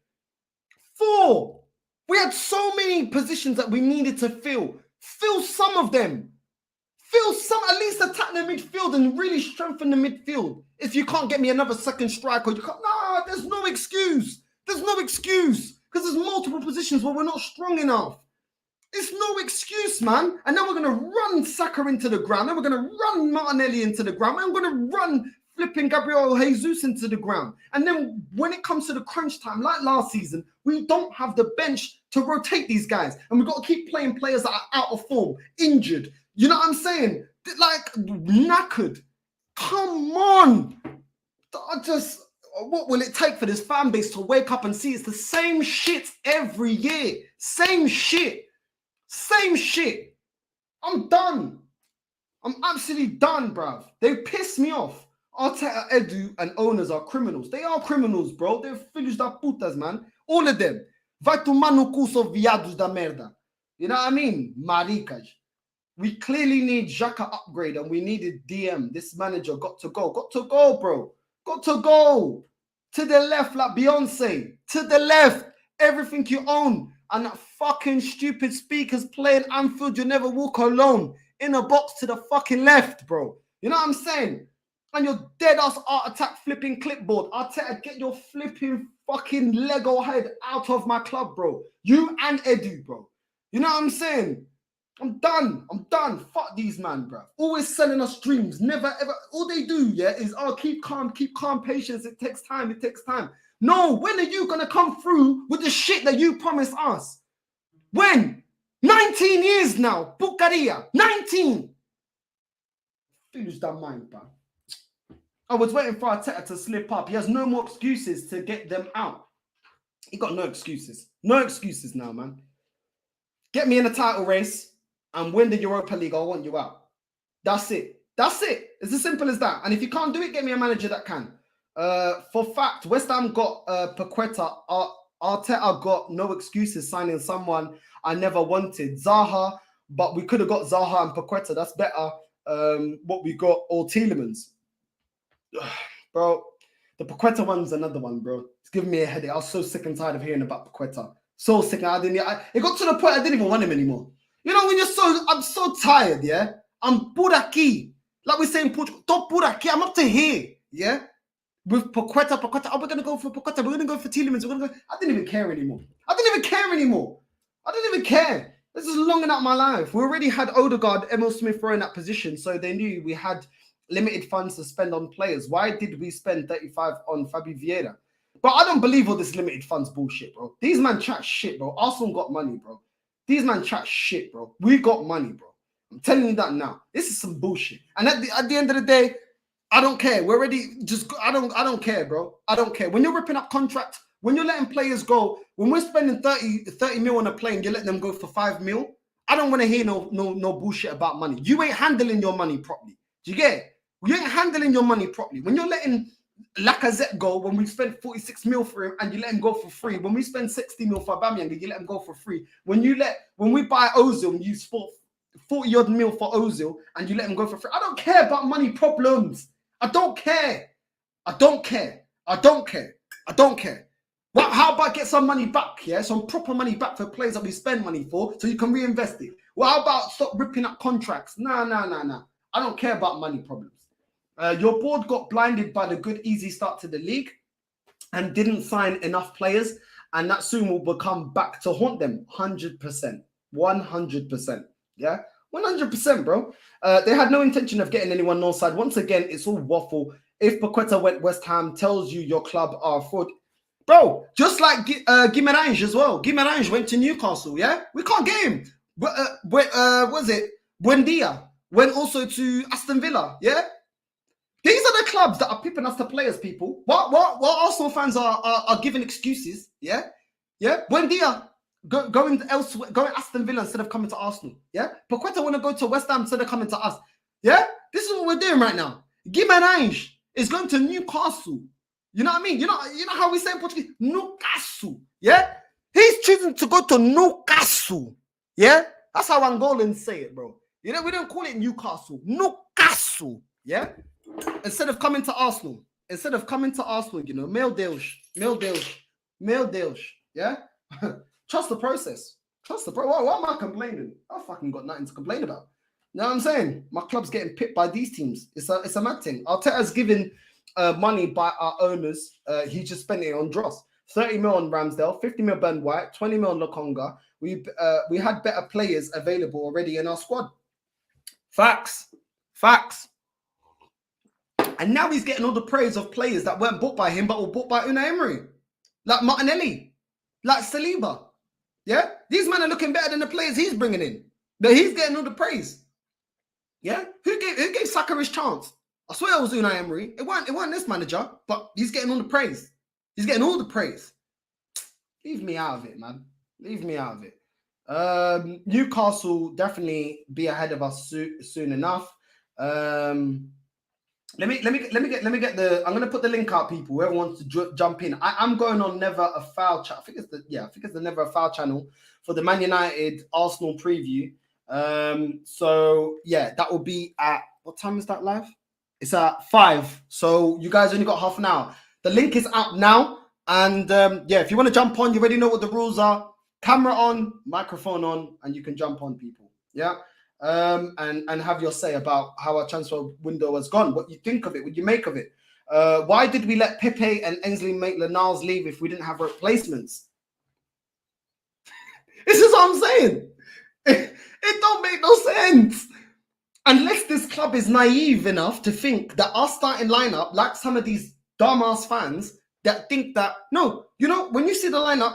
S1: 4. We had so many positions that we needed to fill. Fill some of them. At least attack the midfield and really strengthen the midfield. If you can't get me another second striker, there's no excuse. There's no excuse. Because there's multiple positions where we're not strong enough. It's no excuse, man. And then we're going to run Saka into the ground. Then we're going to run Martinelli into the ground. And we're going to run flipping Gabriel Jesus into the ground. And then when it comes to the crunch time, like last season, we don't have the bench to rotate these guys. And we've got to keep playing players that are out of form, injured. You know what I'm saying? Like, knackered. Come on. What will it take for this fan base to wake up and see it's the same shit every year? Same shit. I'm done. I'm absolutely done, bruv. They piss me off. Arteta, Edu, and owners are criminals. They are criminals, bro. They're filhos da putas, man. All of them. Vai tomar no cu, só viados da merda. You know what I mean? Maricas. We clearly need Xhaka upgrade and we needed DM. This manager got to go. Got to go, bro. Got to go. To the left like Beyonce. To the left. Everything you own. And that fucking stupid speakers playing Anfield, you never walk alone. In a box to the fucking left, bro. You know what I'm saying? And your dead-ass art attack flipping clipboard. Arteta, get your flipping fucking Lego head out of my club, bro. You and Edu, bro. You know what I'm saying? I'm done. Fuck these man, bro. Always selling us dreams. Never, ever. All they do, yeah, is, keep calm, patience. It takes time. No, when are you going to come through with the shit that you promised us? When? 19 years now. Bucaria. 19. Lose that mind, bro. I was waiting for Arteta to slip up. He has no more excuses to get them out. He got no excuses. No excuses now, man. Get me in a title race and win the Europa League. I want you out. That's it. It's as simple as that. And if you can't do it, get me a manager that can. For fact, West Ham got Paqueta. Arteta got no excuses signing someone I never wanted. Zaha, but we could have got Zaha and Paqueta. That's better. What we got, or Tielemans. Bro, the Paqueta one's another one, bro. It's giving me a headache. I was so sick and tired of hearing about Paqueta. So sick. It got to the point I didn't even want him anymore. You know, when I'm so tired, yeah? I'm por aqui. Like we say in Portugal, tô por aqui. I'm up to here, yeah? With Paqueta. Oh, we're going to go for Paqueta. We're going to go for Tielemans. I didn't even care anymore. I didn't even care. This is longing out my life. We already had Odegaard, Emil Smith Rowe in that position, so they knew we had limited funds to spend on players. Why did we spend 35 on Fabio Vieda? But I don't believe all this limited funds bullshit, bro. These man chat shit, bro. Arsenal got money, bro. These man chat shit, bro. We got money, bro. I'm telling you that now. This is some bullshit. And at the end of the day, I don't care. We're already I don't care, bro. I don't care. When you're ripping up contracts, when you're letting players go, when we're spending 30 mil on a plane, you let them go for 5 mil. I don't want to hear no bullshit about money. You ain't handling your money properly. Do you get it? You ain't handling your money properly. When you're letting Lacazette go, when we spend 46 mil for him and you let him go for free. When we spend 60 mil for Aubameyang and you let him go for free. When we buy Ozil and you sport 40 odd mil for Ozil and you let him go for free. I don't care about money problems. I don't care. I don't care. I don't care. I don't care. Well, how about get some money back, yeah? Some proper money back for players that we spend money for so you can reinvest it. Well, how about stop ripping up contracts? Nah. I don't care about money problems. Your board got blinded by the good, easy start to the league and didn't sign enough players, and that soon will become back to haunt them. 100%. 100%. Yeah? 100%, bro. They had no intention of getting anyone north side. Once again, it's all waffle. If Paqueta went West Ham, tells you your club are fraud. Bro, just like Guimarães as well. Guimarães went to Newcastle, yeah? We can't get him. What was it? Buendia went also to Aston Villa, yeah? These are the clubs that are pipping us to players, people. What Arsenal fans are giving excuses, yeah? Yeah? Buendia going elsewhere, going Aston Villa instead of coming to Arsenal, yeah? Paqueta want to go to West Ham instead of coming to us, yeah? This is what we're doing right now. Guimarães is going to Newcastle. You know what I mean? You know how we say in Portuguese? Newcastle, yeah? He's choosing to go to Newcastle, yeah? That's how Angolans say it, bro. You know, we don't call it Newcastle. Newcastle, yeah? Instead of coming to Arsenal. You know, meu Deus, yeah? Trust the process. Why am I complaining? I fucking got nothing to complain about. You know what I'm saying? My club's getting pipped by these teams. It's a mad thing. Arteta's given money by our owners. He just spent it on Dross. 30 mil on Ramsdale, 50 mil Ben White, 20 mil on Lokonga. We had better players available already in our squad. Facts. And now he's getting all the praise of players that weren't bought by him, but were bought by Unai Emery. Like Martinelli, like Saliba. Yeah? These men are looking better than the players he's bringing in. But he's getting all the praise. Yeah? Who gave Saka his chance? I swear it was Unai Emery. It wasn't this manager, but he's getting all the praise. He's getting all the praise. Leave me out of it, man. Leave me out of it. Newcastle definitely be ahead of us soon enough. Let me get the. I'm gonna put the link out, people. Whoever wants to jump in. I'm going on Never a Foul chat. I think it's the Never a Foul channel for the Man United Arsenal preview. So yeah, that will be at what time is that live? It's at 5. So you guys only got half an hour. The link is out now, and yeah, if you want to jump on, you already know what the rules are. Camera on, microphone on, and you can jump on, people. Yeah. And have your say about how our transfer window has gone. What you think of it? What you make of it? Why did we let Pepe and Ainsley Maitland-Niles leave if we didn't have replacements? This is what I'm saying. It don't make no sense. Unless this club is naive enough to think that our starting lineup, like some of these dumbass fans that think that, no, you know, when you see the lineup,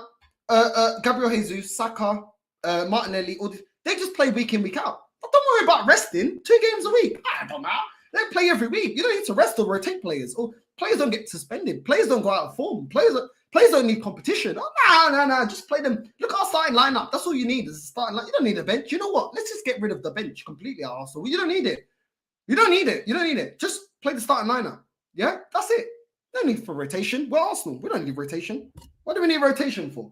S1: Gabriel Jesus, Saka, Martinelli, all this, they just play week in, week out. But don't worry about resting 2 games a week. I don't know. They play every week. You don't need to rest or rotate players. Or players don't get suspended. Players don't go out of form. Players don't need competition. Oh, no. Just play them. Look at our starting lineup. That's all you need is a starting lineup. You don't need a bench. You know what? Let's just get rid of the bench completely, Arsenal. You don't need it. You don't need it. Just play the starting lineup. Yeah? That's it. No need for rotation. We're Arsenal. We don't need rotation. What do we need rotation for?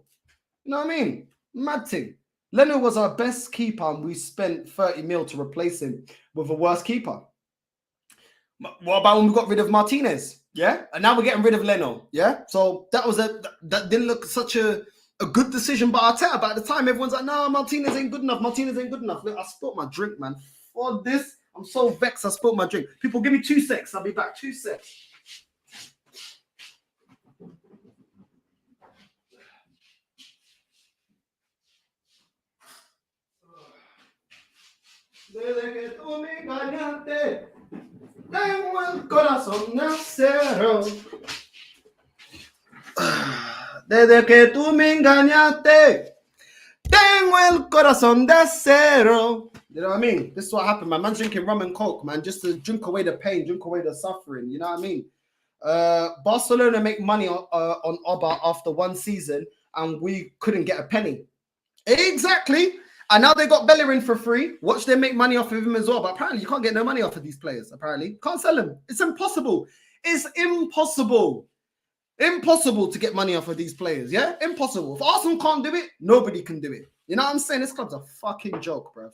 S1: You know what I mean? Mad thing. Leno was our best keeper and we spent 30 mil to replace him with a worse keeper. What about when we got rid of Martinez? Yeah? And now we're getting rid of Leno. Yeah? So that didn't look such a good decision by Arteta. But at the time, everyone's like, no, Martinez ain't good enough. Look, I spilled my drink, man. For this, I'm so vexed I spilled my drink. People, give me 2 secs. I'll be back. 2 secs. Desde que tú me engañaste, tengo el corazón acero. Desde que tú me engañaste, tengo el corazón de acero. You know what I mean? This is what happened, man. Man's drinking rum and coke, man, just to drink away the pain, drink away the suffering. You know what I mean? Barcelona make money on Oba after one season, and we couldn't get a penny. Exactly. And now they got Bellerin for free. Watch them make money off of him as well. But apparently you can't get no money off of these players. Apparently. Can't sell them. It's impossible. It's impossible. Impossible to get money off of these players. Yeah? Impossible. If Arsenal can't do it, nobody can do it. You know what I'm saying? This club's a fucking joke, bruv.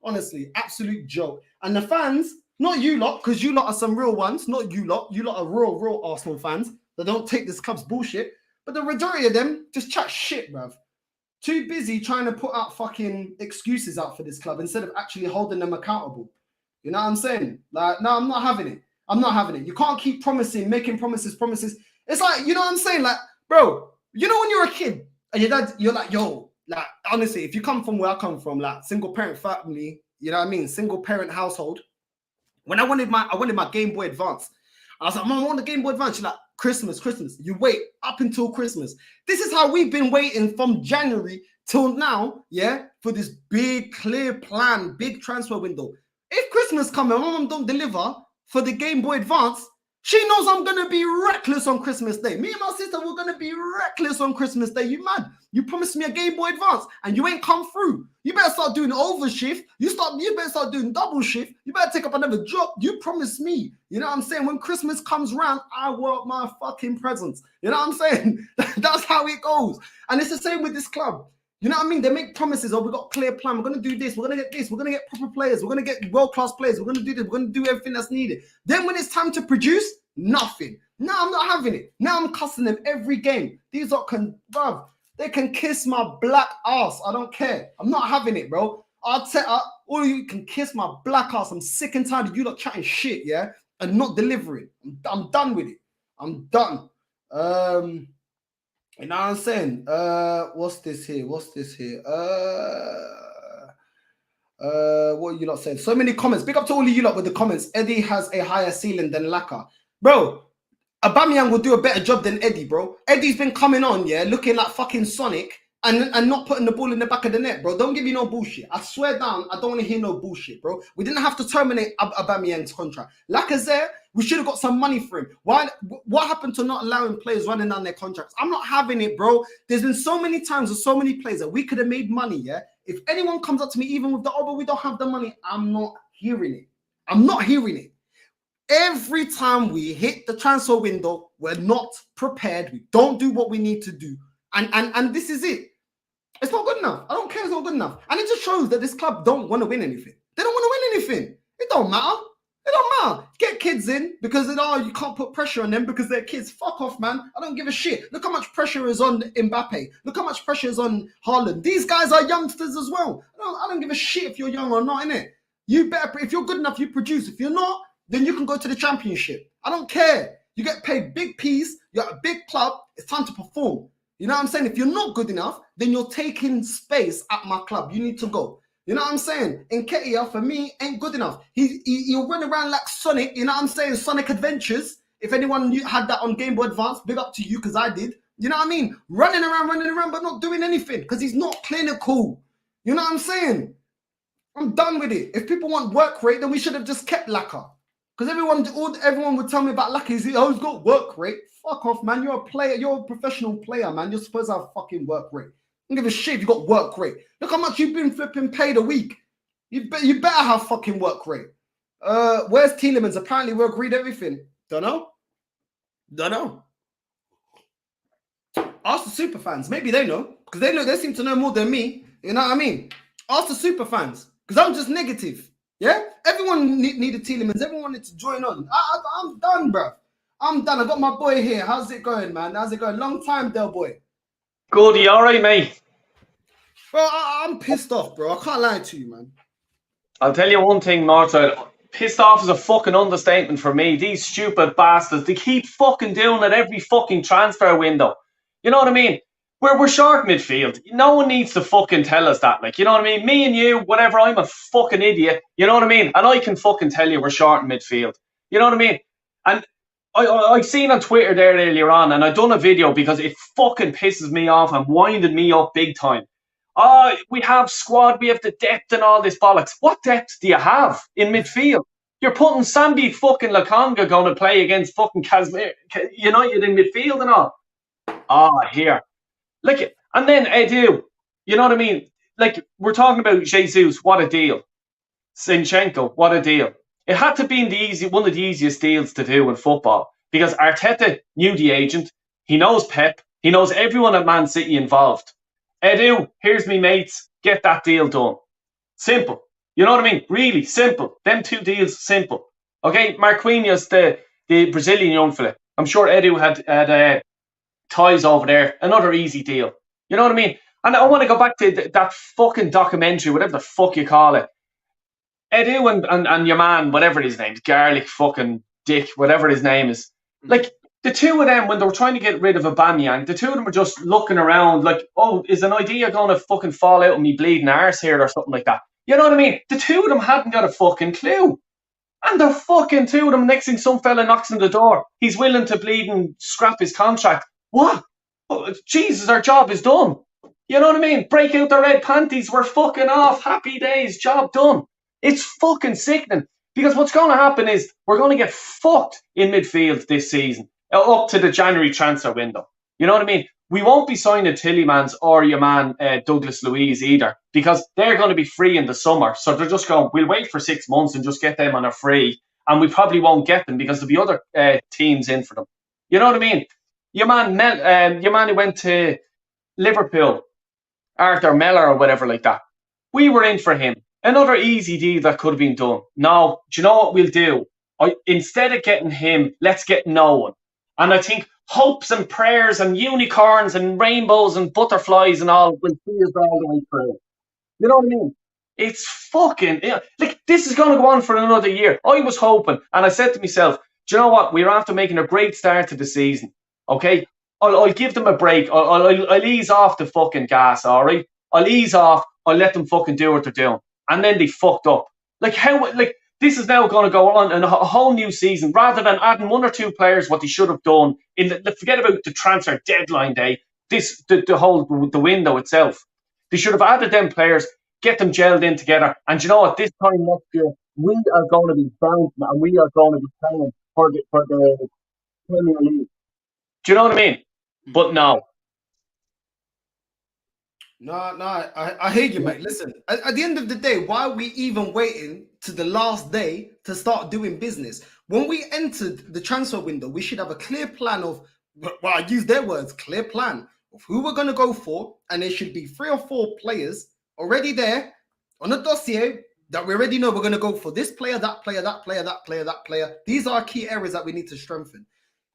S1: Honestly, absolute joke. And the fans, not you lot, because you lot are some real ones. Not you lot. You lot are real Arsenal fans that don't take this club's bullshit. But the majority of them just chat shit, bruv. Too busy trying to put out fucking excuses out for this club instead of actually holding them accountable. You know what I'm saying? Like, no, I'm not having it. I'm not having it. You can't keep promising, making promises. It's like, you know what I'm saying? Like, bro, you know when you're a kid and your dad, you're like, yo, like, honestly, if you come from where I come from, like, single parent family, you know what I mean? Single parent household. When I wanted my Game Boy Advance, I was like, Mom, I want the Game Boy Advance. She's like, Christmas. You wait up until Christmas. This is how we've been waiting from January till now, yeah, for this big, clear plan, big transfer window. If Christmas comes and Mom don't deliver for the Game Boy Advance, she knows I'm going to be reckless on Christmas Day. Me and my sister, we're going to be reckless on Christmas Day. You mad? You promised me a Game Boy Advance and you ain't come through. You better start doing overshift. You better start doing double shift. You better take up another job. You promised me. You know what I'm saying? When Christmas comes round, I want my fucking presents. You know what I'm saying? That's how it goes. And it's the same with this club. You know what I mean? They make promises. Oh, we got a clear plan. We're going to do this. We're going to get this. We're going to get proper players. We're going to get world-class players. We're going to do this. We're going to do everything that's needed. Then when it's time to produce, nothing. No, I'm not having it. Now I'm cussing them every game. These are, bruv, they can kiss my black ass. I don't care. I'm not having it, bro. All of you can kiss my black ass. I'm sick and tired of you lot chatting shit, yeah? And not delivering. I'm done with it. I'm done. You know what I'm saying? What's this here? What are you lot saying? So many comments. Big up to all of you lot with the comments. Eddie has a higher ceiling than Laka. Bro, Aubameyang will do a better job than Eddie, bro. Eddie's been coming on, yeah, looking like fucking Sonic and not putting the ball in the back of the net, bro. Don't give me no bullshit. I swear down, I don't want to hear no bullshit, bro. We didn't have to terminate Aubameyang's contract. Lacazette, we should have got some money for him. Why? What happened to not allowing players running down their contracts? I'm not having it, bro. There's been so many times with so many players that we could have made money, yeah? If anyone comes up to me, even with the, but we don't have the money, I'm not hearing it. I'm not hearing it. Every time we hit the transfer window, we're not prepared. We don't do what we need to do. And this is it. It's not good enough. I don't care. It's not good enough. And it just shows that this club don't want to win anything. They don't want to win anything. It don't matter. It don't matter. Get kids in because you can't put pressure on them because they're kids. Fuck off, man. I don't give a shit. Look how much pressure is on Mbappe. Look how much pressure is on Haaland. These guys are youngsters as well. I don't give a shit if you're young or not, innit? You better, if you're good enough, you produce. If you're not, then you can go to the championship. I don't care. You get paid big piece. You're at a big club. It's time to perform. You know what I'm saying? If you're not good enough, then you're taking space at my club. You need to go. You know what I'm saying? Nketiah, for me, ain't good enough. He'll run around like Sonic. You know what I'm saying? Sonic Adventures. If anyone had that on Game Boy Advance, big up to you because I did. You know what I mean? Running around, but not doing anything because he's not clinical. You know what I'm saying? I'm done with it. If people want work rate, then we should have just kept Laka. Because everyone would tell me about Laka. He's got work rate. Fuck off, man. You're a player. You're a professional player, man. You're supposed to have fucking work rate. Don't give a shit if you got work rate. Look how much you've been flipping paid a week. You better have fucking work rate. Where's Tielemans? Apparently we agreed everything. Don't know. Ask the super fans. Maybe they know. Because they seem to know more than me. You know what I mean? Ask the super fans. Because I'm just negative. Yeah? Everyone needed Tielemans. Everyone wanted to join on. I'm done, bro. I'm done. I got my boy here. How's it going, man? How's it going? Long time, Del boy.
S2: Good, you alright, mate?
S1: Bro, I'm pissed off, bro. I can't lie to you, man.
S2: I'll tell you one thing, Martin. Pissed off is a fucking understatement for me. These stupid bastards, they keep fucking doing it every fucking transfer window. You know what I mean? We're short midfield. No one needs to fucking tell us that. Like, you know what I mean? Me and you, whatever, I'm a fucking idiot. You know what I mean? And I can fucking tell you we're short in midfield. You know what I mean? And I seen on Twitter there earlier on, and I done a video because it fucking pisses me off and winded me up big time. We have squad, we have the depth and all this bollocks. What depth do you have in midfield? You're putting Sambi fucking Lokonga going to play against fucking United in midfield and all. Here. Like, and then Edu, you know what I mean? Like, we're talking about Jesus, what a deal. Zinchenko, what a deal. It had to be one of the easiest deals to do in football because Arteta knew the agent. He knows Pep. He knows everyone at Man City involved. Edu, here's me mates. Get that deal done. Simple. You know what I mean? Really simple. Them two deals, simple. Okay, Marquinhos, the Brazilian young fella. I'm sure Edu had ties over there. Another easy deal. You know what I mean? And I want to go back to that fucking documentary, whatever the fuck you call it. Edu and your man, whatever his name is, Garlic fucking Dick, whatever his name is. Like, the two of them, when they were trying to get rid of Aubameyang, the two of them were just looking around like, oh, is an idea going to fucking fall out of me bleeding arse here or something like that? You know what I mean? The two of them hadn't got a fucking clue. And the fucking two of them, next thing some fella knocks on the door, he's willing to bleed and scrap his contract. What? Oh, Jesus, our job is done. You know what I mean? Break out the red panties, we're fucking off. Happy days, job done. It's fucking sickening. Because what's going to happen is we're going to get fucked in midfield this season, up to the January transfer window. You know what I mean? We won't be signing Tillemans or your man Douglas Louise either, because they're going to be free in the summer. So they're just going, we'll wait for 6 months and just get them on a free. And we probably won't get them because there'll be other teams in for them. You know what I mean? Your man who went to Liverpool, Arthur Miller or whatever like that. We were in for him. Another easy deal that could have been done. Now, do you know what we'll do? Instead of getting him, let's get no one. And I think hopes and prayers and unicorns and rainbows and butterflies and all will see us all the way through. You know what I mean? It's fucking... Like, this is going to go on for another year. I was hoping, and I said to myself, do you know what? We're after making a great start to the season. Okay? I'll give them a break. I'll ease off the fucking gas, all right? I'll ease off. I'll let them fucking do what they're doing. And then they fucked up. Like, this is now going to go on in a whole new season, rather than adding one or two players what they should have done forget about the transfer deadline day, the window itself. They should have added them players, get them gelled in together. And you know what? This time next year, we are going to be bouncing and we are going to be playing for the Premier League. Do you know what I mean? But no.
S1: No, I hear you, mate. Listen, at the end of the day, why are we even waiting to the last day to start doing business? When we entered the transfer window, we should have a clear plan of, well, I use their words, clear plan of who we're going to go for. And there should be 3 or 4 players already there on a dossier that we already know we're going to go for this player, that player, that player, that player, that player. These are key areas that we need to strengthen.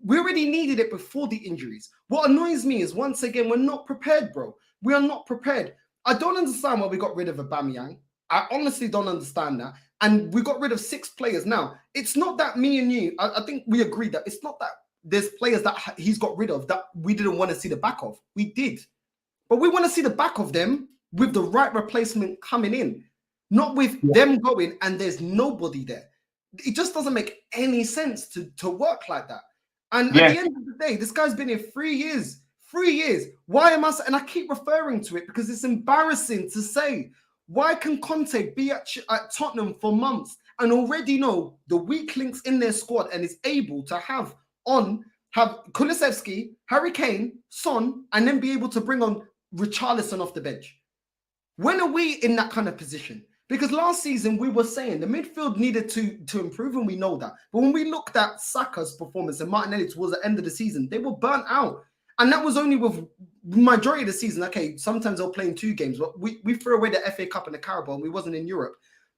S1: We already needed it before the injuries. What annoys me is, once again, we're not prepared, bro. We are not prepared. I don't understand why we got rid of Aubameyang. I honestly don't understand that. And we got rid of 6 players. Now, it's not that me and you, I think we agree that it's not that there's players that he's got rid of that we didn't want to see the back of. We did. But we want to see the back of them with the right replacement coming in, not with them going and there's nobody there. It just doesn't make any sense to work like that. And at the end of the day, this guy's been here 3 years. 3 years. Why am I? And I keep referring to it because it's embarrassing to say. Why can Conte be at Tottenham for months and already know the weak links in their squad and is able to have Kulusevski, Harry Kane, Son, and then be able to bring on Richarlison off the bench? When are we in that kind of position? Because last season we were saying the midfield needed to improve, and we know that. But when we looked at Saka's performance and Martinelli towards the end of the season, they were burnt out. And that was only with majority of the season. Okay, sometimes they'll play in 2 games, but we threw away the FA Cup and the Carabao, and we wasn't in Europe.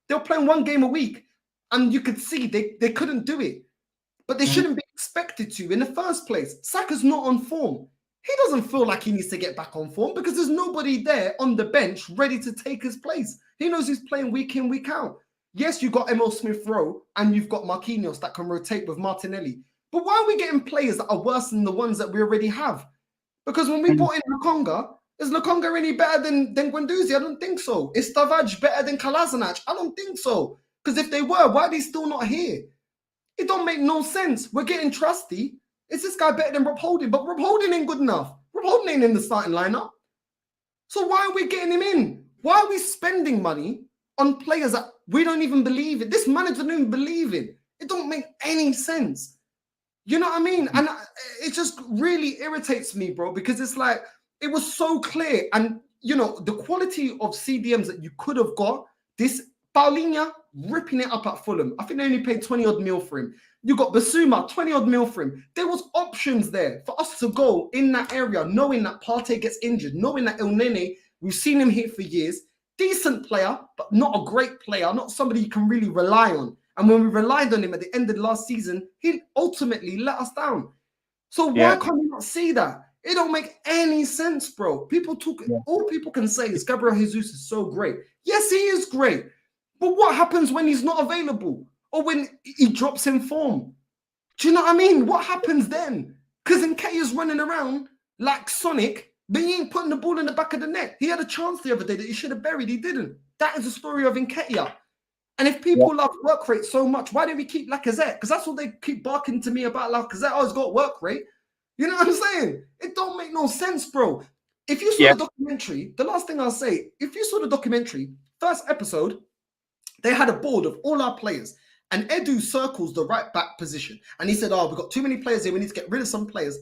S1: They were playing 1 game a week, and you could see they couldn't do it. But they shouldn't be expected to in the first place. Saka's not on form. He doesn't feel like he needs to get back on form because there's nobody there on the bench ready to take his place. He knows he's playing week in, week out. Yes, you've got Emil Smith-Rowe and you've got Marquinhos that can rotate with Martinelli. But why are we getting players that are worse than the ones that we already have? Because when we brought in Lokonga, is Lokonga any better than Guendouzi? I don't think so. Is Stavage better than Kolasinac? I don't think so. Because if they were, why are they still not here? It don't make no sense. We're getting trusty. Is this guy better than Rob Holding? But Rob Holding ain't good enough. Rob Holding ain't in the starting lineup. So why are we getting him in? Why are we spending money on players that we don't even believe in? This manager don't even believe in. It don't make any sense. You know what I mean? And it just really irritates me, bro, because it's like, it was so clear. And, you know, the quality of CDMs that you could have got, this Paulinho ripping it up at Fulham. I think they only paid 20 odd mil for him. You got Basuma, 20 odd mil for him. There was options there for us to go in that area, knowing that Partey gets injured, knowing that El Nene, we've seen him here for years. Decent player, but not a great player, not somebody you can really rely on. And when we relied on him at the end of last season, he ultimately let us down. So why can't we not see that? It don't make any sense, bro. People talk, all people can say is Gabriel Jesus is so great. Yes, he is great. But what happens when he's not available? Or when he drops in form? Do you know what I mean? What happens then? Because Nketiah's running around like Sonic, but he ain't putting the ball in the back of the net. He had a chance the other day that he should have buried. He didn't. That is the story of Nketiah. And if people love work rate so much, why don't we keep Lacazette? Because that's what they keep barking to me about Lacazette. Oh, he's got work rate. You know what I'm saying? It don't make no sense, bro. If you saw the documentary, the last thing I'll say, if you saw the documentary, first episode, they had a board of all our players. And Edu circles the right back position. And he said, oh, we've got too many players here. We need to get rid of some players.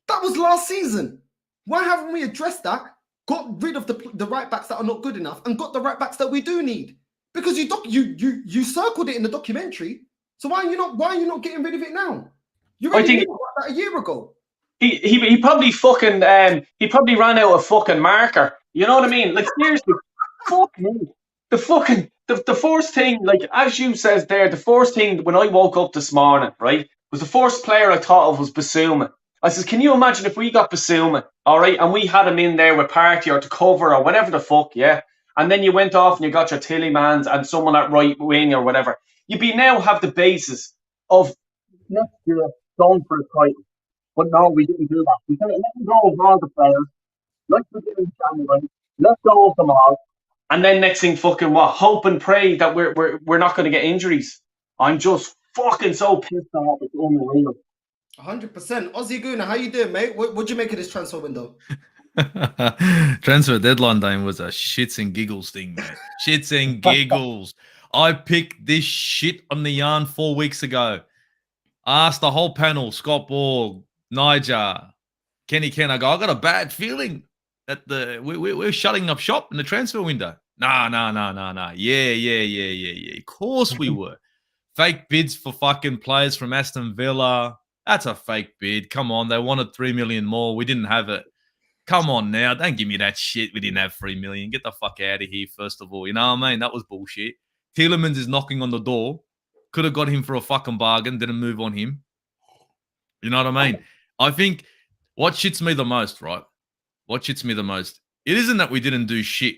S1: That was last season. Why haven't we addressed that? Got rid of the right backs that are not good enough and got the right backs that we do need? Because you circled it in the documentary. So why are you not getting rid of it now? You already knew about that a year ago.
S2: He probably fucking he probably ran out of fucking marker. You know what I mean? Like seriously, fuck me. The first thing, like as you says there, the first thing when I woke up this morning, right, was the first player I thought of was Basuma. I says, can you imagine if we got Basuma, all right, and we had him in there with Partey or to cover or whatever the fuck, yeah, and then you went off and you got your Tillemans and someone at right wing or whatever, you'd be now have the basis of next year going for a title. But no, we didn't do that. We said, let go of all the players, like we did in January, let go of them all. And then next thing, fucking what? Hope and pray that we're not going to get injuries. I'm just fucking so pissed off. It's unreal.
S1: 100%. Aussie Gooner, how you doing, mate? What'd you make of this transfer window?
S3: Transfer deadline day was a shits and giggles thing, mate. Shits and giggles. I picked this shit on the yarn 4 weeks ago. Asked the whole panel, Scott Borg, Niger, Kenny Ken. I got a bad feeling that we're shutting up shop in the transfer window. Nah. Yeah. Of course we were. Fake bids for fucking players from Aston Villa. That's a fake bid. Come on, they wanted 3 million more. We didn't have it. Come on now, don't give me that shit. We didn't have 3 million. Get the fuck out of here, first of all. You know what I mean? That was bullshit. Tielemans is knocking on the door. Could have got him for a fucking bargain. Didn't move on him. You know what I mean? I think what shits me the most, right? What shits me the most, it isn't that we didn't do shit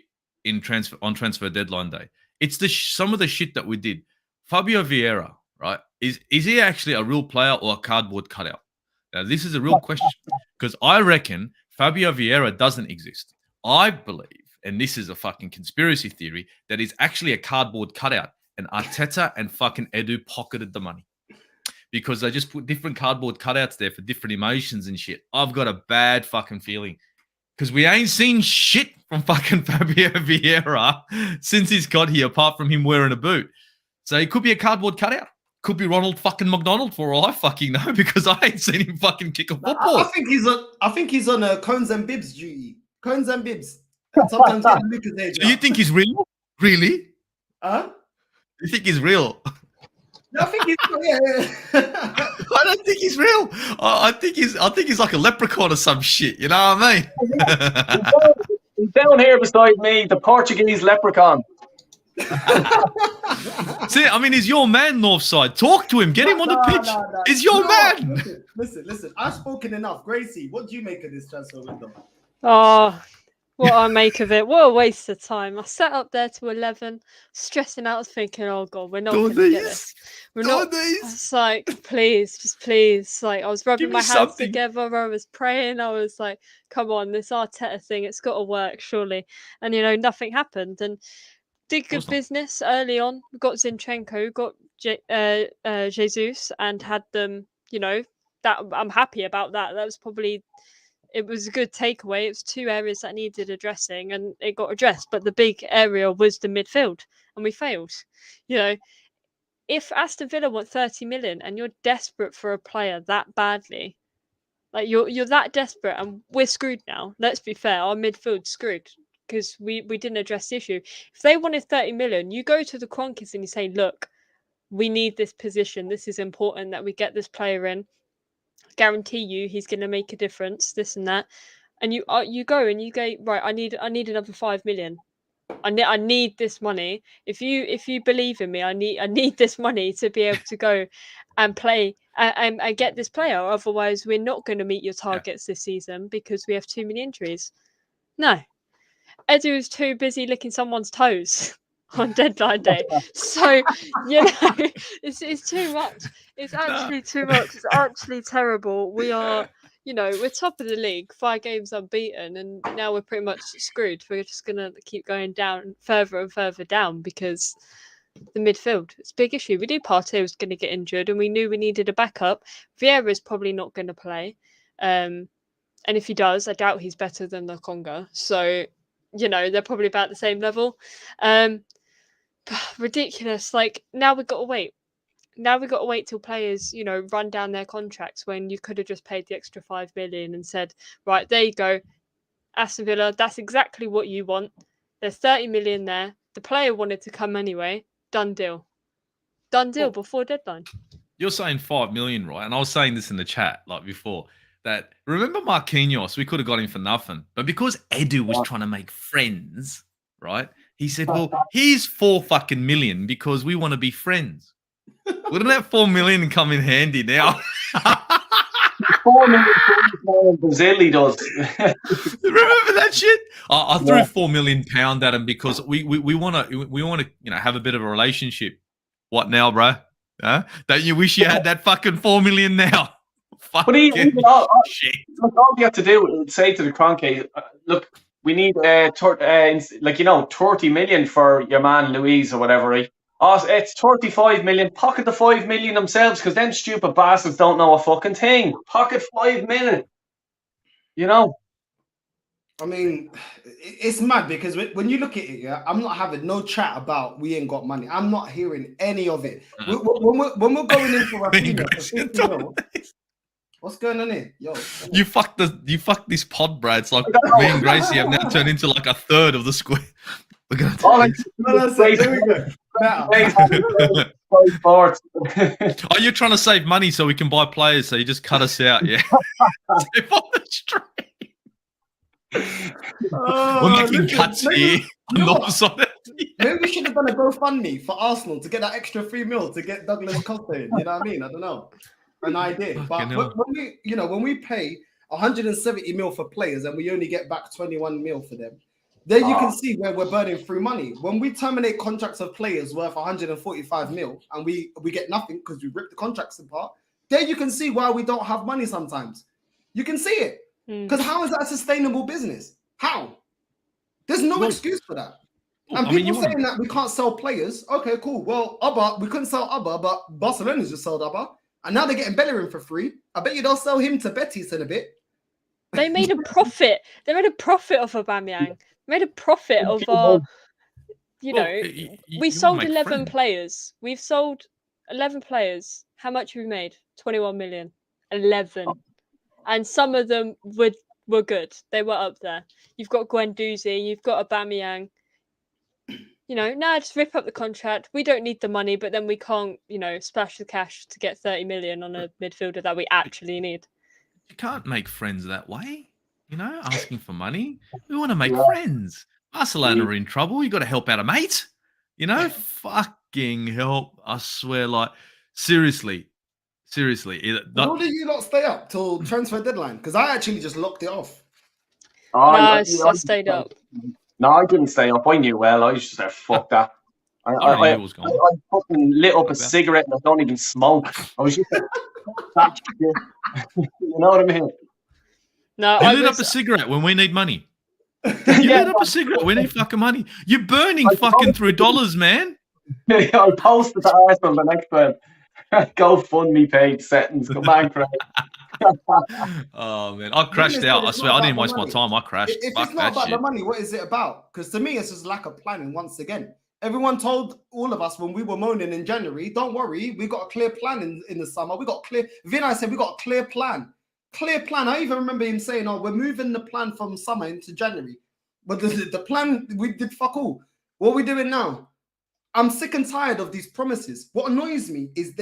S3: on transfer deadline day. It's some of the shit that we did. Fabio Vieda, right? Is he actually a real player or a cardboard cutout? Now, this is a real question because I reckon Fabio Vieda doesn't exist. I believe, and this is a fucking conspiracy theory, that he's actually a cardboard cutout and Arteta and fucking Edu pocketed the money because they just put different cardboard cutouts there for different emotions and shit. I've got a bad fucking feeling. Because we ain't seen shit from fucking Fabio Vieda since he's got here, apart from him wearing a boot. So he could be a cardboard cutout. Could be Ronald fucking McDonald for all I fucking know, because I ain't seen him fucking kick a football.
S1: I think he's on Cones and Bibs duty. Cones and Bibs. Sometimes get Lucas there.
S3: So you think he's real? Really?
S1: Huh?
S3: You think he's real?
S1: I think he's
S3: I don't think he's real. I think he's like a leprechaun or some shit. You know what I mean?
S2: He's down here beside me, the Portuguese leprechaun.
S3: See, I mean, he's your man, Northside. Talk to him. Get him on the pitch. He's your man.
S1: Listen. I've spoken enough. Gracie, what do you make of this transfer window?
S4: Oh, what I make of it. What a waste of time. I sat up there to 11, stressing out, thinking, oh, God, we're not going to get this. We're not. It's like, please. Like, I was rubbing my hands together. I was praying. I was like, come on, this Arteta thing, it's got to work, surely. And, nothing happened. And did good business early on. We got Zinchenko, got Jesus and had them, that I'm happy about that. That was probably, it was a good takeaway. It was 2 areas that needed addressing and it got addressed. But the big area was the midfield and we failed. If Aston Villa want 30 million and you're desperate for a player that badly, like you're that desperate and we're screwed now. Let's be fair, our midfield's screwed because we didn't address the issue. If they wanted 30 million, you go to the Kroenkes and you say, look, we need this position. This is important that we get this player in. Guarantee you he's going to make a difference, this and that. And you go and you go, right, I need another 5 million. I need this money. If you believe in me, I need this money to be able to go and play and get this player. Otherwise, we're not going to meet your targets this season because we have too many injuries. No, Edu was too busy licking someone's toes on deadline day. So it's too much. It's actually too much. It's actually terrible. We are. We're top of the league, 5 games unbeaten, and now we're pretty much screwed. We're just going to keep going down further and further down because the midfield, it's a big issue. We knew Partey was going to get injured and we knew we needed a backup. Vieira's probably not going to play. And if he does, I doubt he's better than the Conga. So, they're probably about the same level. Ridiculous. Like, now we've got to wait. Now we've got to wait till players, run down their contracts when you could have just paid the extra 5 million and said, right, there you go, Aston Villa, that's exactly what you want. There's 30 million there. The player wanted to come anyway. Done deal. Done deal before deadline.
S3: You're saying 5 million, right? And I was saying this in the chat like before, that remember Marquinhos, we could have got him for nothing. But because Edu was trying to make friends, right? He said, well, here's 4 fucking million because we want to be friends. Wouldn't that 4 million come in handy now?
S2: 4 million in Brazil he does.
S3: Remember that shit? I threw £4 million at him because we want to have a bit of a relationship. What now, bro? Huh? Don't you wish you had that fucking 4 million now?
S2: But all you have to do is say to the Kroenke, look, we need 30 million for your man Louise or whatever, right? Oh, it's 35 million. Pocket the 5 million themselves because them stupid bastards don't know a fucking thing. Pocket 5 million.
S1: I mean, it's mad because when you look at it, I'm not having no chat about we ain't got money. I'm not hearing any of it. When we're going in for Rafinha, what's going on here? Yo,
S3: you fucked this pod, Brad. It's like me and Gracie have now turned into like a third of the square. We're gonna
S1: here we go.
S3: Oh, you're trying to save money so we can buy players, so you just cut us out, yeah? Save on the stream. We're making cuts here.
S1: Maybe we should have done a GoFundMe for Arsenal to get that extra 3 mil to get Douglas Costa in. You know what I mean? I don't know. An idea. But when we pay 170 mil for players and we only get back 21 mil for them, there you can see where we're burning through money. When we terminate contracts of players worth 145 mil and we get nothing because we rip the contracts apart, there you can see why we don't have money sometimes. You can see it. Because how is that a sustainable business? How? There's no excuse for that. And people saying that we can't sell players. Okay, cool. Well, we couldn't sell Abba, but Barcelona's just sold Abba. And now they're getting Bellerin for free. I bet you they'll sell him to Betis in a bit.
S4: They made a profit. They made a profit off Aubameyang. Made a profit of our, we sold 11 players. We've sold 11 players. How much have we made? 21 million. 11. And some of them were good. They were up there. You've got Guendouzi. You've got Aubameyang. Just rip up the contract. We don't need the money, but then we can't, splash the cash to get 30 million on a midfielder that we actually need.
S3: You can't make friends that way. Asking for money. We want to make friends. Barcelona are in trouble. You got to help out a mate. Fucking help. I swear, seriously.
S1: Why did you not stay up till transfer deadline? Because I actually just locked it off.
S4: I stayed up.
S2: No, I didn't stay up. I knew well. I was just there, fuck that. I fucking lit up a cigarette and I don't even smoke. I was just you know what I mean?
S3: No, you lit up a cigarette when we need money. You lit up a cigarette. We need fucking money. You're burning fucking through dollars, man.
S2: I'll post it to Arsenal the next one. GoFundMe page settings. Come on, Craig.
S3: Oh man, I
S1: The thing
S3: crashed
S1: is,
S3: out. I
S1: it's
S3: swear,
S1: not
S3: I
S1: about
S3: didn't
S1: the
S3: waste my
S1: money.
S3: time. I crashed.
S1: If it's
S3: Fuck
S1: not
S3: that
S1: about the
S3: shit.
S1: money, what is it about? Because to me, it's just lack of planning once again. Everyone told all of us when we were moaning in January, don't worry, we got a clear plan in the summer. We got clear. Vieda said we got a clear plan. Clear plan. I even remember him saying, oh, we're moving the plan from summer into January. But the plan, we did fuck all. What are we doing now? I'm sick and tired of these promises. What annoys me is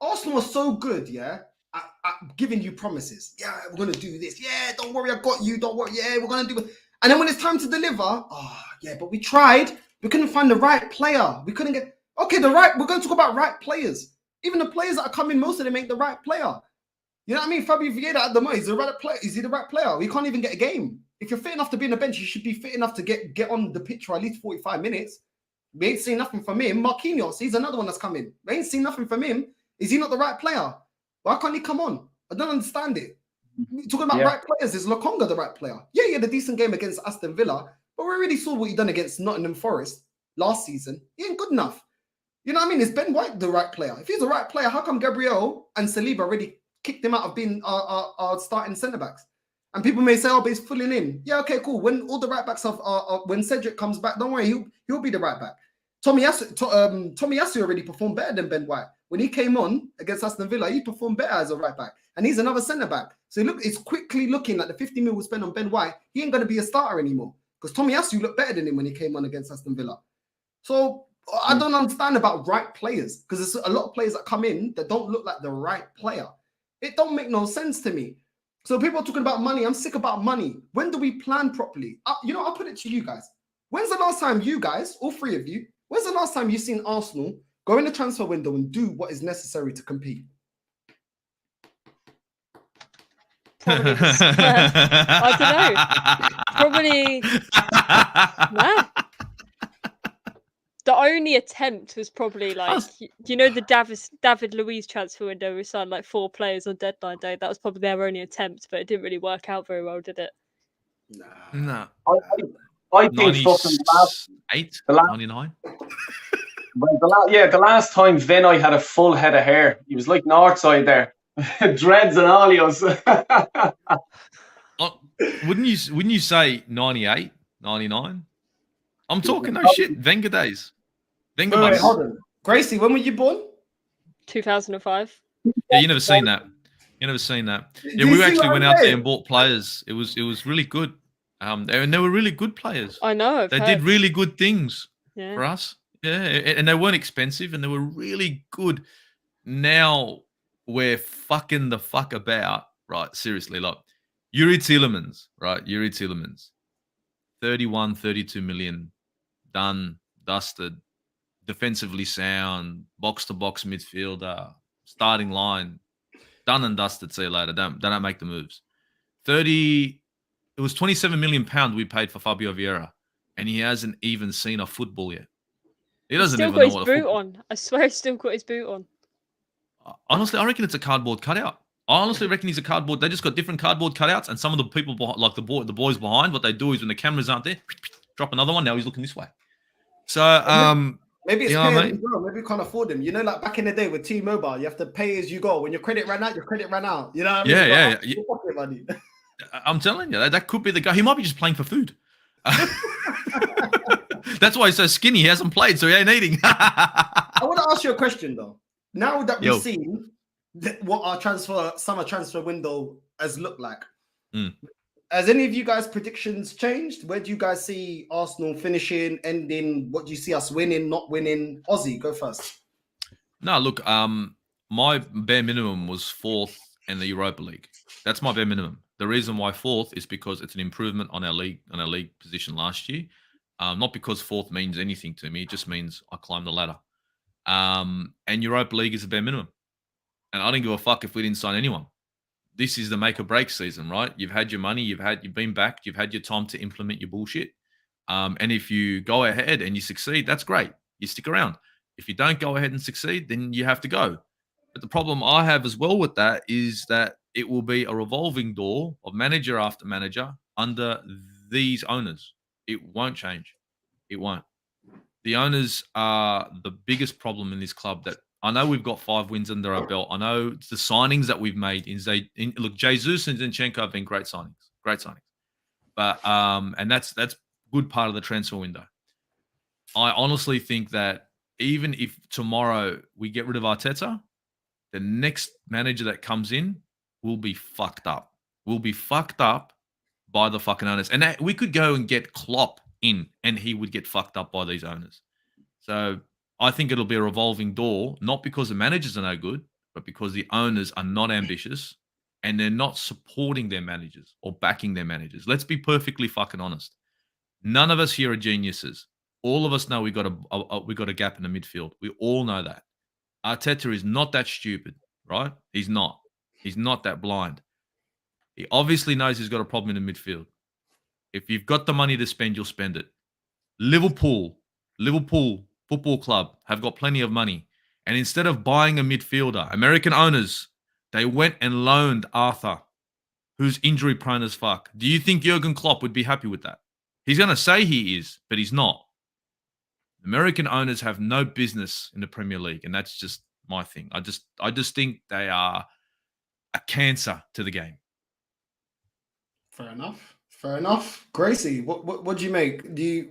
S1: Arsenal are so good, yeah, at giving you promises. Yeah, we're gonna do this. Yeah, don't worry, I got you. Don't worry. Yeah, we're gonna do it. And then when it's time to deliver, oh yeah, but we tried. We couldn't find the right player. We couldn't get okay. We're going to talk about right players. Even the players that are coming, most of them ain't the right player. You know what I mean? Fabio Vieda at the moment, is the right player. Is he the right player? We can't even get a game. If you're fit enough to be on the bench, you should be fit enough to get on the pitch for at least 45 minutes. We ain't seen nothing from him. Marquinhos, he's another one that's coming. We ain't seen nothing from him. Is he not the right player? Why can't he come on? I don't understand it. Talking about right players, is Lokonga the right player? Yeah, he had a decent game against Aston Villa, but we already saw what he done against Nottingham Forest last season. He ain't good enough. You know what I mean? Is Ben White the right player? If he's the right player, how come Gabriel and Saliba already kicked him out of being our starting centre backs? And people may say, oh, but he's filling in. Yeah, okay, cool. When all the right backs when Cedric comes back, don't worry, he'll be the right back. Tomiyasu already performed better than Ben White. When he came on against Aston Villa, he performed better as a right back. And he's another centre back. So look, it's quickly looking like the 50 mil we spent on Ben White, he ain't going to be a starter anymore. Because Tomiyasu looked better than him when he came on against Aston Villa. So I don't understand about right players. Because there's a lot of players that come in that don't look like the right player. It don't make no sense to me. So people are talking about money. I'm sick about money. When do we plan properly? I'll put it to you guys. When's the last time you guys, all three of you, when's the last time you've seen Arsenal go in the transfer window and do what is necessary to compete?
S4: Probably I don't know. Probably nah. The only attempt was probably like, the David Louise transfer window. We signed like 4 players on deadline day. That was probably their only attempt, but it didn't really work out very well, did it?
S3: No.
S2: I think fucking
S3: 99.
S2: The last time Vinay had a full head of hair, he was like Northside there, dreads and olios.
S3: Wouldn't you say 98, 99? I'm talking no shit. Wenger days. Wenger
S1: Wait, hold on. Gracie, when were you born?
S4: 2005.
S3: Yeah, you never seen that. Yeah, we actually went out there and bought players. It was really good. And they were really good players.
S4: I know.
S3: They did really good things for us. Yeah, and they weren't expensive, and they were really good. Now we're fucking the fuck about, right? Seriously, like Yuri Tielemans, right? 31, 32 million, done, dusted, defensively sound, box-to-box midfielder, starting line, done and dusted, see you later. Don't make the moves. It was £27 million we paid for Fabio Vieda, and he hasn't even seen a football yet. He doesn't even know what a football.
S4: On. I swear he's still got his boot on.
S3: Honestly, I reckon it's a cardboard cutout. I honestly reckon he's a cardboard. They just got different cardboard cutouts, and some of the people behind, like the boys behind, what they do is when the cameras aren't there, drop another one. Now he's looking this way. So
S1: maybe it's paying as well. Maybe you can't afford them. You know, like back in the day with T-Mobile, you have to pay as you go. When your credit ran out, your credit ran out. You know what I mean? Pocket money.
S3: I'm telling you, that could be the guy. He might be just playing for food. That's why he's so skinny. He hasn't played, so he ain't eating.
S1: I want to ask you a question, though. Now that we've seen what our summer transfer window has looked like, has any of you guys' predictions changed? Where do you guys see Arsenal finishing, ending? What do you see us winning, not winning? Ozzy, go first.
S3: No, look, my bare minimum was 4th in the Europa League. That's my bare minimum. The reason why 4th is because it's an improvement on our league position last year. Not because 4th means anything to me. It just means I climbed the ladder. And Europa League is a bare minimum. And I don't give a fuck if we didn't sign anyone. This is the make or break season, right? You've had your money. You've been back. You've had your time to implement your bullshit. And if you go ahead and you succeed, that's great. You stick around. If you don't go ahead and succeed, then you have to go. But the problem I have as well with that is that it will be a revolving door of manager after manager under these owners. It won't change. It won't. the owners are the biggest problem in this club. That I know we've got 5 wins under our belt. I know the signings that we've made look, Jesus and Zinchenko have been great signings. But and that's good part of the transfer window. I honestly think that even if tomorrow we get rid of Arteta, the next manager that comes in will be fucked up. Will be fucked up by the fucking owners. And we could go and get Klopp in and he would get fucked up by these owners. So I think it'll be a revolving door, not because the managers are no good, but because the owners are not ambitious and they're not supporting their managers or backing their managers. Let's be perfectly fucking honest. None of us here are geniuses. All of us know we got a gap in the midfield. We all know that. Arteta is not that stupid, right? He's not. He's not that blind. He obviously knows he's got a problem in the midfield. If you've got the money to spend, you'll spend it. Liverpool Football Club have got plenty of money. And instead of buying a midfielder, American owners, they went and loaned Arthur, who's injury prone as fuck. Do you think Jurgen Klopp would be happy with that? He's going to say he is, but he's not. American owners have no business in the Premier League, and that's just my thing. I just think they are a cancer to the game.
S1: Fair enough. Gracie, what do you make?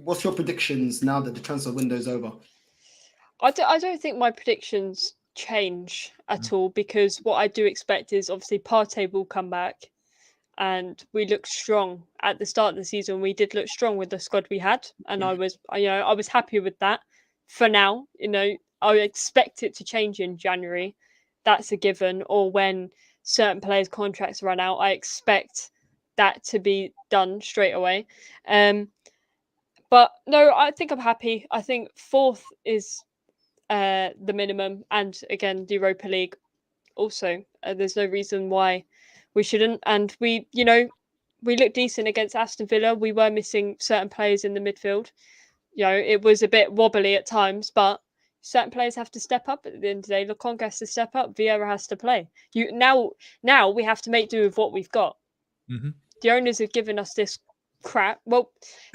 S1: What's your predictions now that the transfer window's over?
S4: I don't think my predictions change at all, because what I do expect is obviously Partey will come back, and we look strong at the start of the season. We did look strong with the squad we had, and I was happy with that. For now, I expect it to change in January. That's a given. Or when certain players' contracts run out, I expect that to be done straight away. But no, I think I'm happy. I think 4th is the minimum, and again, the Europa League also. There's no reason why we shouldn't. And we look decent against Aston Villa. We were missing certain players in the midfield. It was a bit wobbly at times, but certain players have to step up at the end of the day. Lukonga has to step up. Vieira has to play. Now we have to make do with what we've got.
S3: Mm-hmm.
S4: The owners have given us this crap. Well,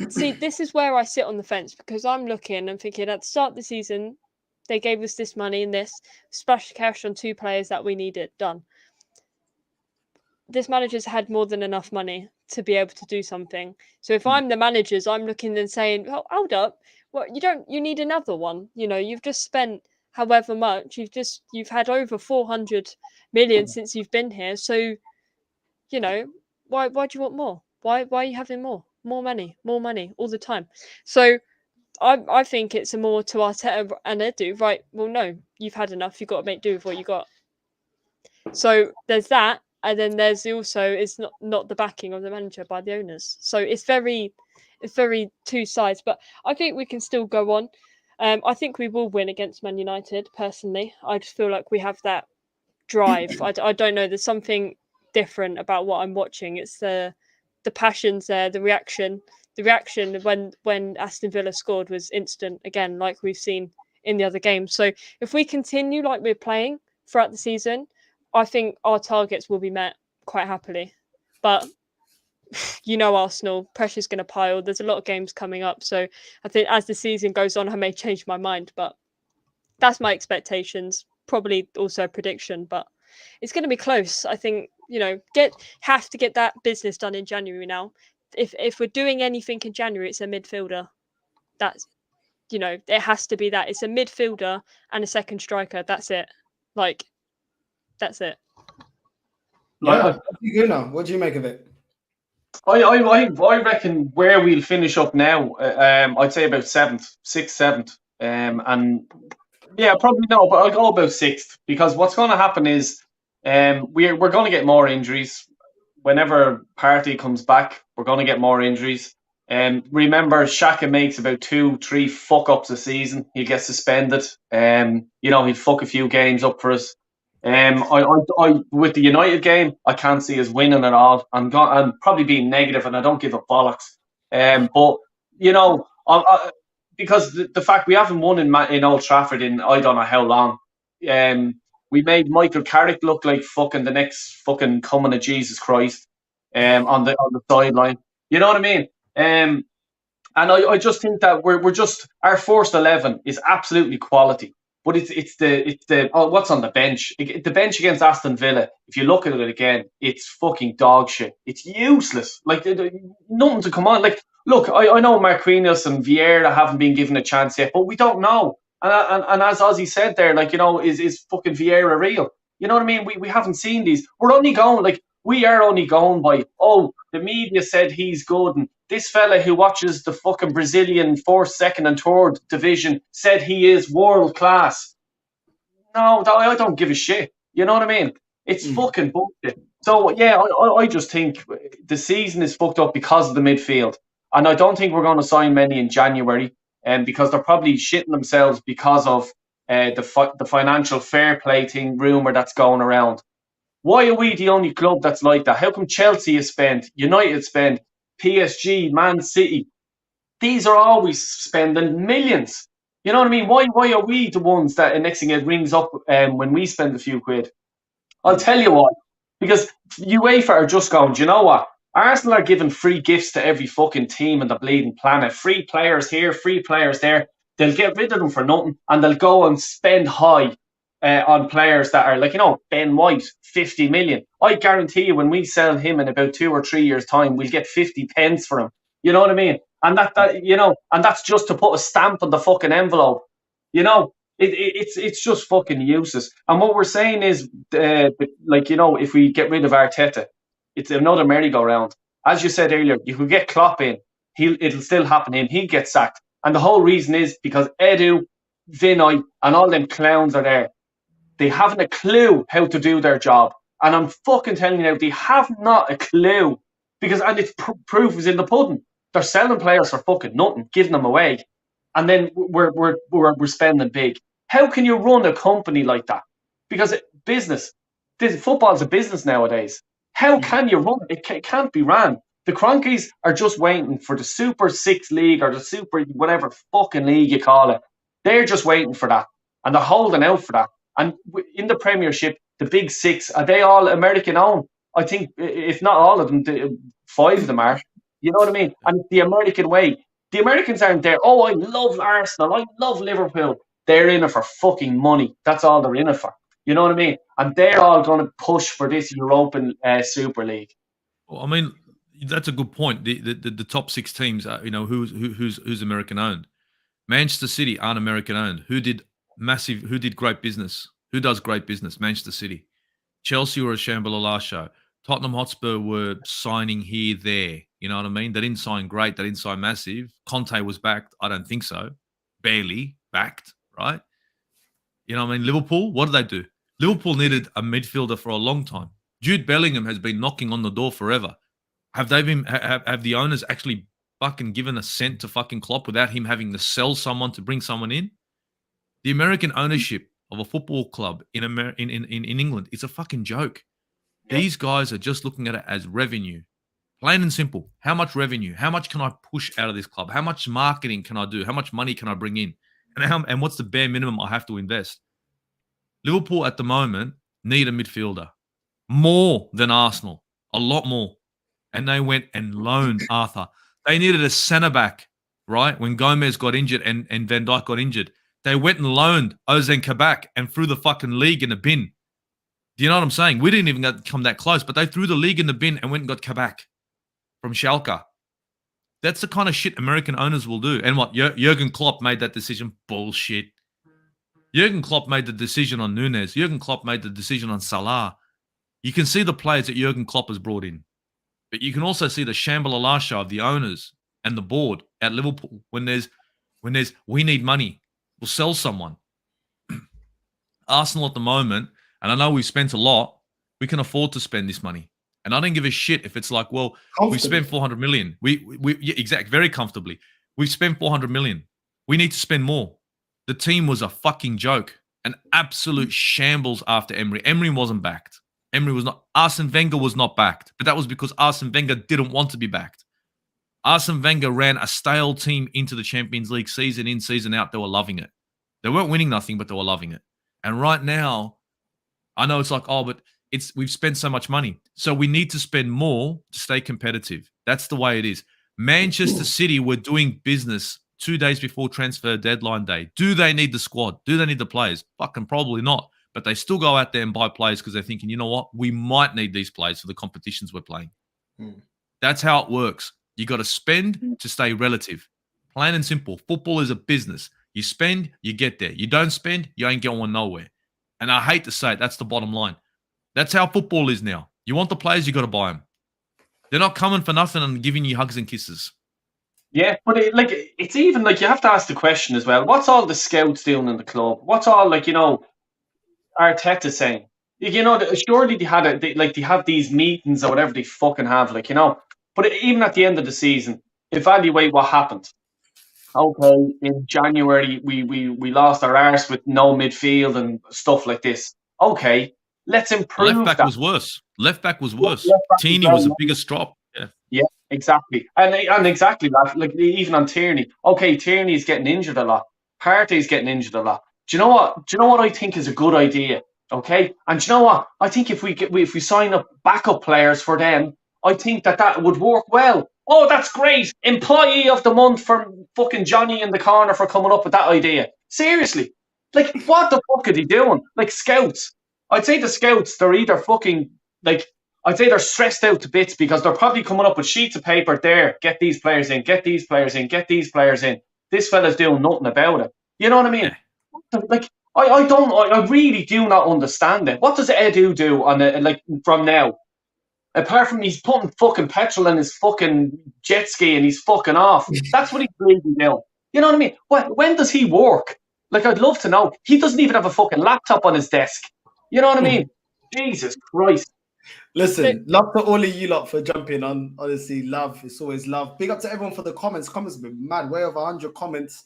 S4: see, this is where I sit on the fence, because I'm looking and thinking at the start of the season, they gave us this money and this, splashed cash on 2 players that we needed, done. This manager's had more than enough money to be able to do something. So if I'm the managers, I'm looking and saying, "Oh, hold up, well, you need another one. You've just spent however much. You've had over 400 million since you've been here. So, why do you want more? Why are you having more money all the time?" So I think it's a more to Arteta and Edu, right? Well, no, you've had enough. You've got to make do with what you got. So there's that. And then there's also, it's not the backing of the manager by the owners. So it's very 2 sides. But I think we can still go on. I think we will win against Man United, personally. I just feel like we have that drive. I don't know. There's something different about what I'm watching. It's the passions there, the reaction. The reaction when Aston Villa scored was instant, again, like we've seen in the other games. So if we continue like we're playing throughout the season, I think our targets will be met quite happily. But Arsenal, pressure's going to pile. There's a lot of games coming up. So I think as the season goes on, I may change my mind. But that's my expectations. Probably also a prediction. But it's going to be close. I think, have to get that business done in January now. If we're doing anything in January, it's a midfielder. That's, it has to be that. It's a midfielder and a second striker. That's it. That's it.
S1: Yeah. What do you make of it?
S2: I reckon where we'll finish up now, I'd say about 6th, 7th. And yeah, probably no, but I'll go about 6th, because what's going to happen is we're going to get more injuries. Whenever Partey comes back, we're going to get more injuries. Remember, Xhaka makes about 2-3 fuck-ups a season. He'll get suspended. He'd fuck a few games up for us. I with the United game, I can't see us winning at all. I'm probably being negative, and I don't give a bollocks. But because the fact we haven't won in Old Trafford in I don't know how long. We made Michael Carrick look like fucking the next fucking coming of Jesus Christ. On the sideline, you know what I mean. And And I just think that we're just, our first 11 is absolutely quality. But it's the what's on the bench. The bench against Aston Villa, if you look at it again, it's fucking dog shit. It's useless. Like, nothing to come on. Like, look, I know Marquinhos and Vieira haven't been given a chance yet, but we don't know. And as Ozzy said there, like, you know, is fucking Vieira real? You know what I mean? We haven't seen these. We are only going by, oh, the media said he's good, and this fella who watches the fucking Brazilian 4th, 2nd and 3rd division said he is world class. No, I don't give a shit. You know what I mean? It's fucking bullshit. So, yeah, I just think the season is fucked up because of the midfield. And I don't think we're going to sign many in January, because they're probably shitting themselves because of the financial fair play thing rumour that's going around. Why are we the only club that's like that? How come Chelsea is spent, United spend, PSG, Man City? These are always spending millions. You know what I mean? Why are we the ones that next thing it rings up when we spend a few quid? I'll tell you why. Because UEFA are just going, do you know what? Arsenal are giving free gifts to every fucking team on the bleeding planet. Free players here, free players there. They'll get rid of them for nothing, and they'll go and spend high on players that are like, you know, Ben White, 50 million. I guarantee you when we sell him in about 2 or 3 years' time, we'll get 50 pence for him. You know what I mean? And that you know, and that's just to put a stamp on the fucking envelope. You know, it's just fucking useless. And what we're saying is, like, you know, if we get rid of Arteta, it's another merry-go-round. As you said earlier, you could get Klopp in, it'll still happen in. He'll get sacked. And the whole reason is because Edu, Vinay, and all them clowns are there. They haven't a clue how to do their job. And I'm fucking telling you now, they have not a clue. And it's proof is in the pudding. They're selling players for fucking nothing, giving them away. And then we're spending big. How can you run a company like that? Because football's a business nowadays. How can you run it? It can't be ran. The Cronkies are just waiting for the Super 6 League or the Super whatever fucking league you call it. They're just waiting for that. And they're holding out for that. And in the Premiership, the big 6, are they all American owned? I think, if not all of them, 5 of them are. You know what I mean? And the American way. The Americans aren't there. Oh, I love Arsenal. I love Liverpool. They're in it for fucking money. That's all they're in it for. You know what I mean? And they're all going to push for this European Super League.
S3: Well, I mean, that's a good point. The top 6 teams, you know, who's American owned. Manchester City aren't American owned. Who did great business? Who does great business? Manchester City. Chelsea were a Shambolic show. Tottenham Hotspur were signing here, there. You know what I mean? They didn't sign great. They didn't sign massive. Conte was backed. I don't think so. Barely backed, right? You know what I mean? Liverpool, what did they do? Liverpool needed a midfielder for a long time. Jude Bellingham has been knocking on the door forever. Have the owners actually fucking given a cent to fucking Klopp without him having to sell someone to bring someone in? The American ownership of a football club in England is a fucking joke. Yeah. These guys are just looking at it as revenue. Plain and simple. How much revenue? How much can I push out of this club? How much marketing can I do? How much money can I bring in? And what's the bare minimum I have to invest? Liverpool at the moment need a midfielder. More than Arsenal. A lot more. And they went and loaned Arthur. They needed a centre-back, right? When Gomez got injured and Van Dijk got injured. They went and loaned Ozan Kabak and threw the fucking league in the bin. Do you know what I'm saying? We didn't even come that close, but they threw the league in the bin and went and got Kabak from Schalke. That's the kind of shit American owners will do. And what? Jurgen Klopp made that decision? Bullshit. Jurgen Klopp made the decision on Nunes. Jurgen Klopp made the decision on Salah. You can see the players that Jurgen Klopp has brought in. But you can also see the Shambolic of the owners and the board at Liverpool when there's we need money. We'll sell someone. Arsenal at the moment, and I know we've spent a lot, we can afford to spend this money. And I don't give a shit if it's like, well, we spent 400 million. Yeah, exactly, very comfortably. We've spent 400 million. We need to spend more. The team was a fucking joke, an absolute shambles after Emery. Emery wasn't backed. Emery was not. Arsene Wenger was not backed, but that was because Arsene Wenger didn't want to be backed. Arsene Wenger ran a stale team into the Champions League season in, season out. They were loving it. They weren't winning nothing, but they were loving it. And right now, I know it's like, oh, but we've spent so much money. So we need to spend more to stay competitive. That's the way it is. Manchester City were doing business 2 days before transfer deadline day. Do they need the squad? Do they need the players? Fucking probably not. But they still go out there and buy players because they're thinking, you know what? We might need these players for the competitions we're playing. That's how it works. You got to spend to stay relative. Plain and simple. Football is a business. You spend, you get there. You don't spend, you ain't going nowhere. And I hate to say it, that's the bottom line. That's how football is now. You want the players, you got to buy them. They're not coming for nothing and giving you hugs and kisses.
S2: Yeah, but it's even like you have to ask the question as well. What's all the scouts doing in the club? What's all Arteta saying? Surely they have these meetings or whatever they fucking have, But even at the end of the season, evaluate what happened. Okay, in January we lost our arse with no midfield and stuff like this. Okay, let's improve.
S3: Left back
S2: that.
S3: was worse. Left back was worse.
S2: Tierney
S3: was the biggest drop.
S2: Yeah, exactly. And exactly that. Like even on Tierney. Okay, Tierney's getting injured a lot. Partey's getting injured a lot. Do you know what? Do you know what I think is a good idea? Okay, and do you know what? I think if we sign up backup players for them, I think that would work well. Oh, that's great! Employee of the month for fucking Johnny in the corner for coming up with that idea. Seriously, like what the fuck are they doing? Like scouts. I'd say the scouts, they're either fucking I'd say they're stressed out to bits because they're probably coming up with sheets of paper there. Get these players in. Get these players in. Get these players in. This fella's doing nothing about it. You know what I mean? Like. I really do not understand it. What does Edu do from now? Apart from he's putting fucking petrol in his fucking jet ski and he's fucking off. That's what he's really doing. You know what I mean? When does he work? Like, I'd love to know. He doesn't even have a fucking laptop on his desk. You know what I mean? Jesus Christ.
S1: Listen, love to all of you lot for jumping on. Honestly, love. It's always love. Big up to everyone for the comments. Comments have been mad. Way over 100 comments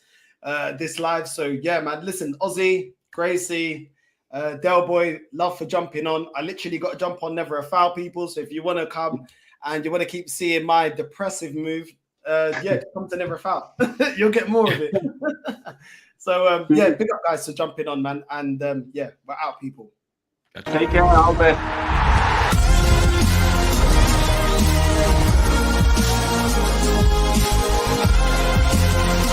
S1: this live. So, yeah, man. Listen, Ozzy, Gracie, Del Boy, love for jumping on. I literally got to jump on Never a Foul, people. So if you want to come and you want to keep seeing my depressive move, come to Never a Foul. You'll get more of it. So, big up, guys, for jumping on, man. And, we're out, people.
S2: Take care, Albert.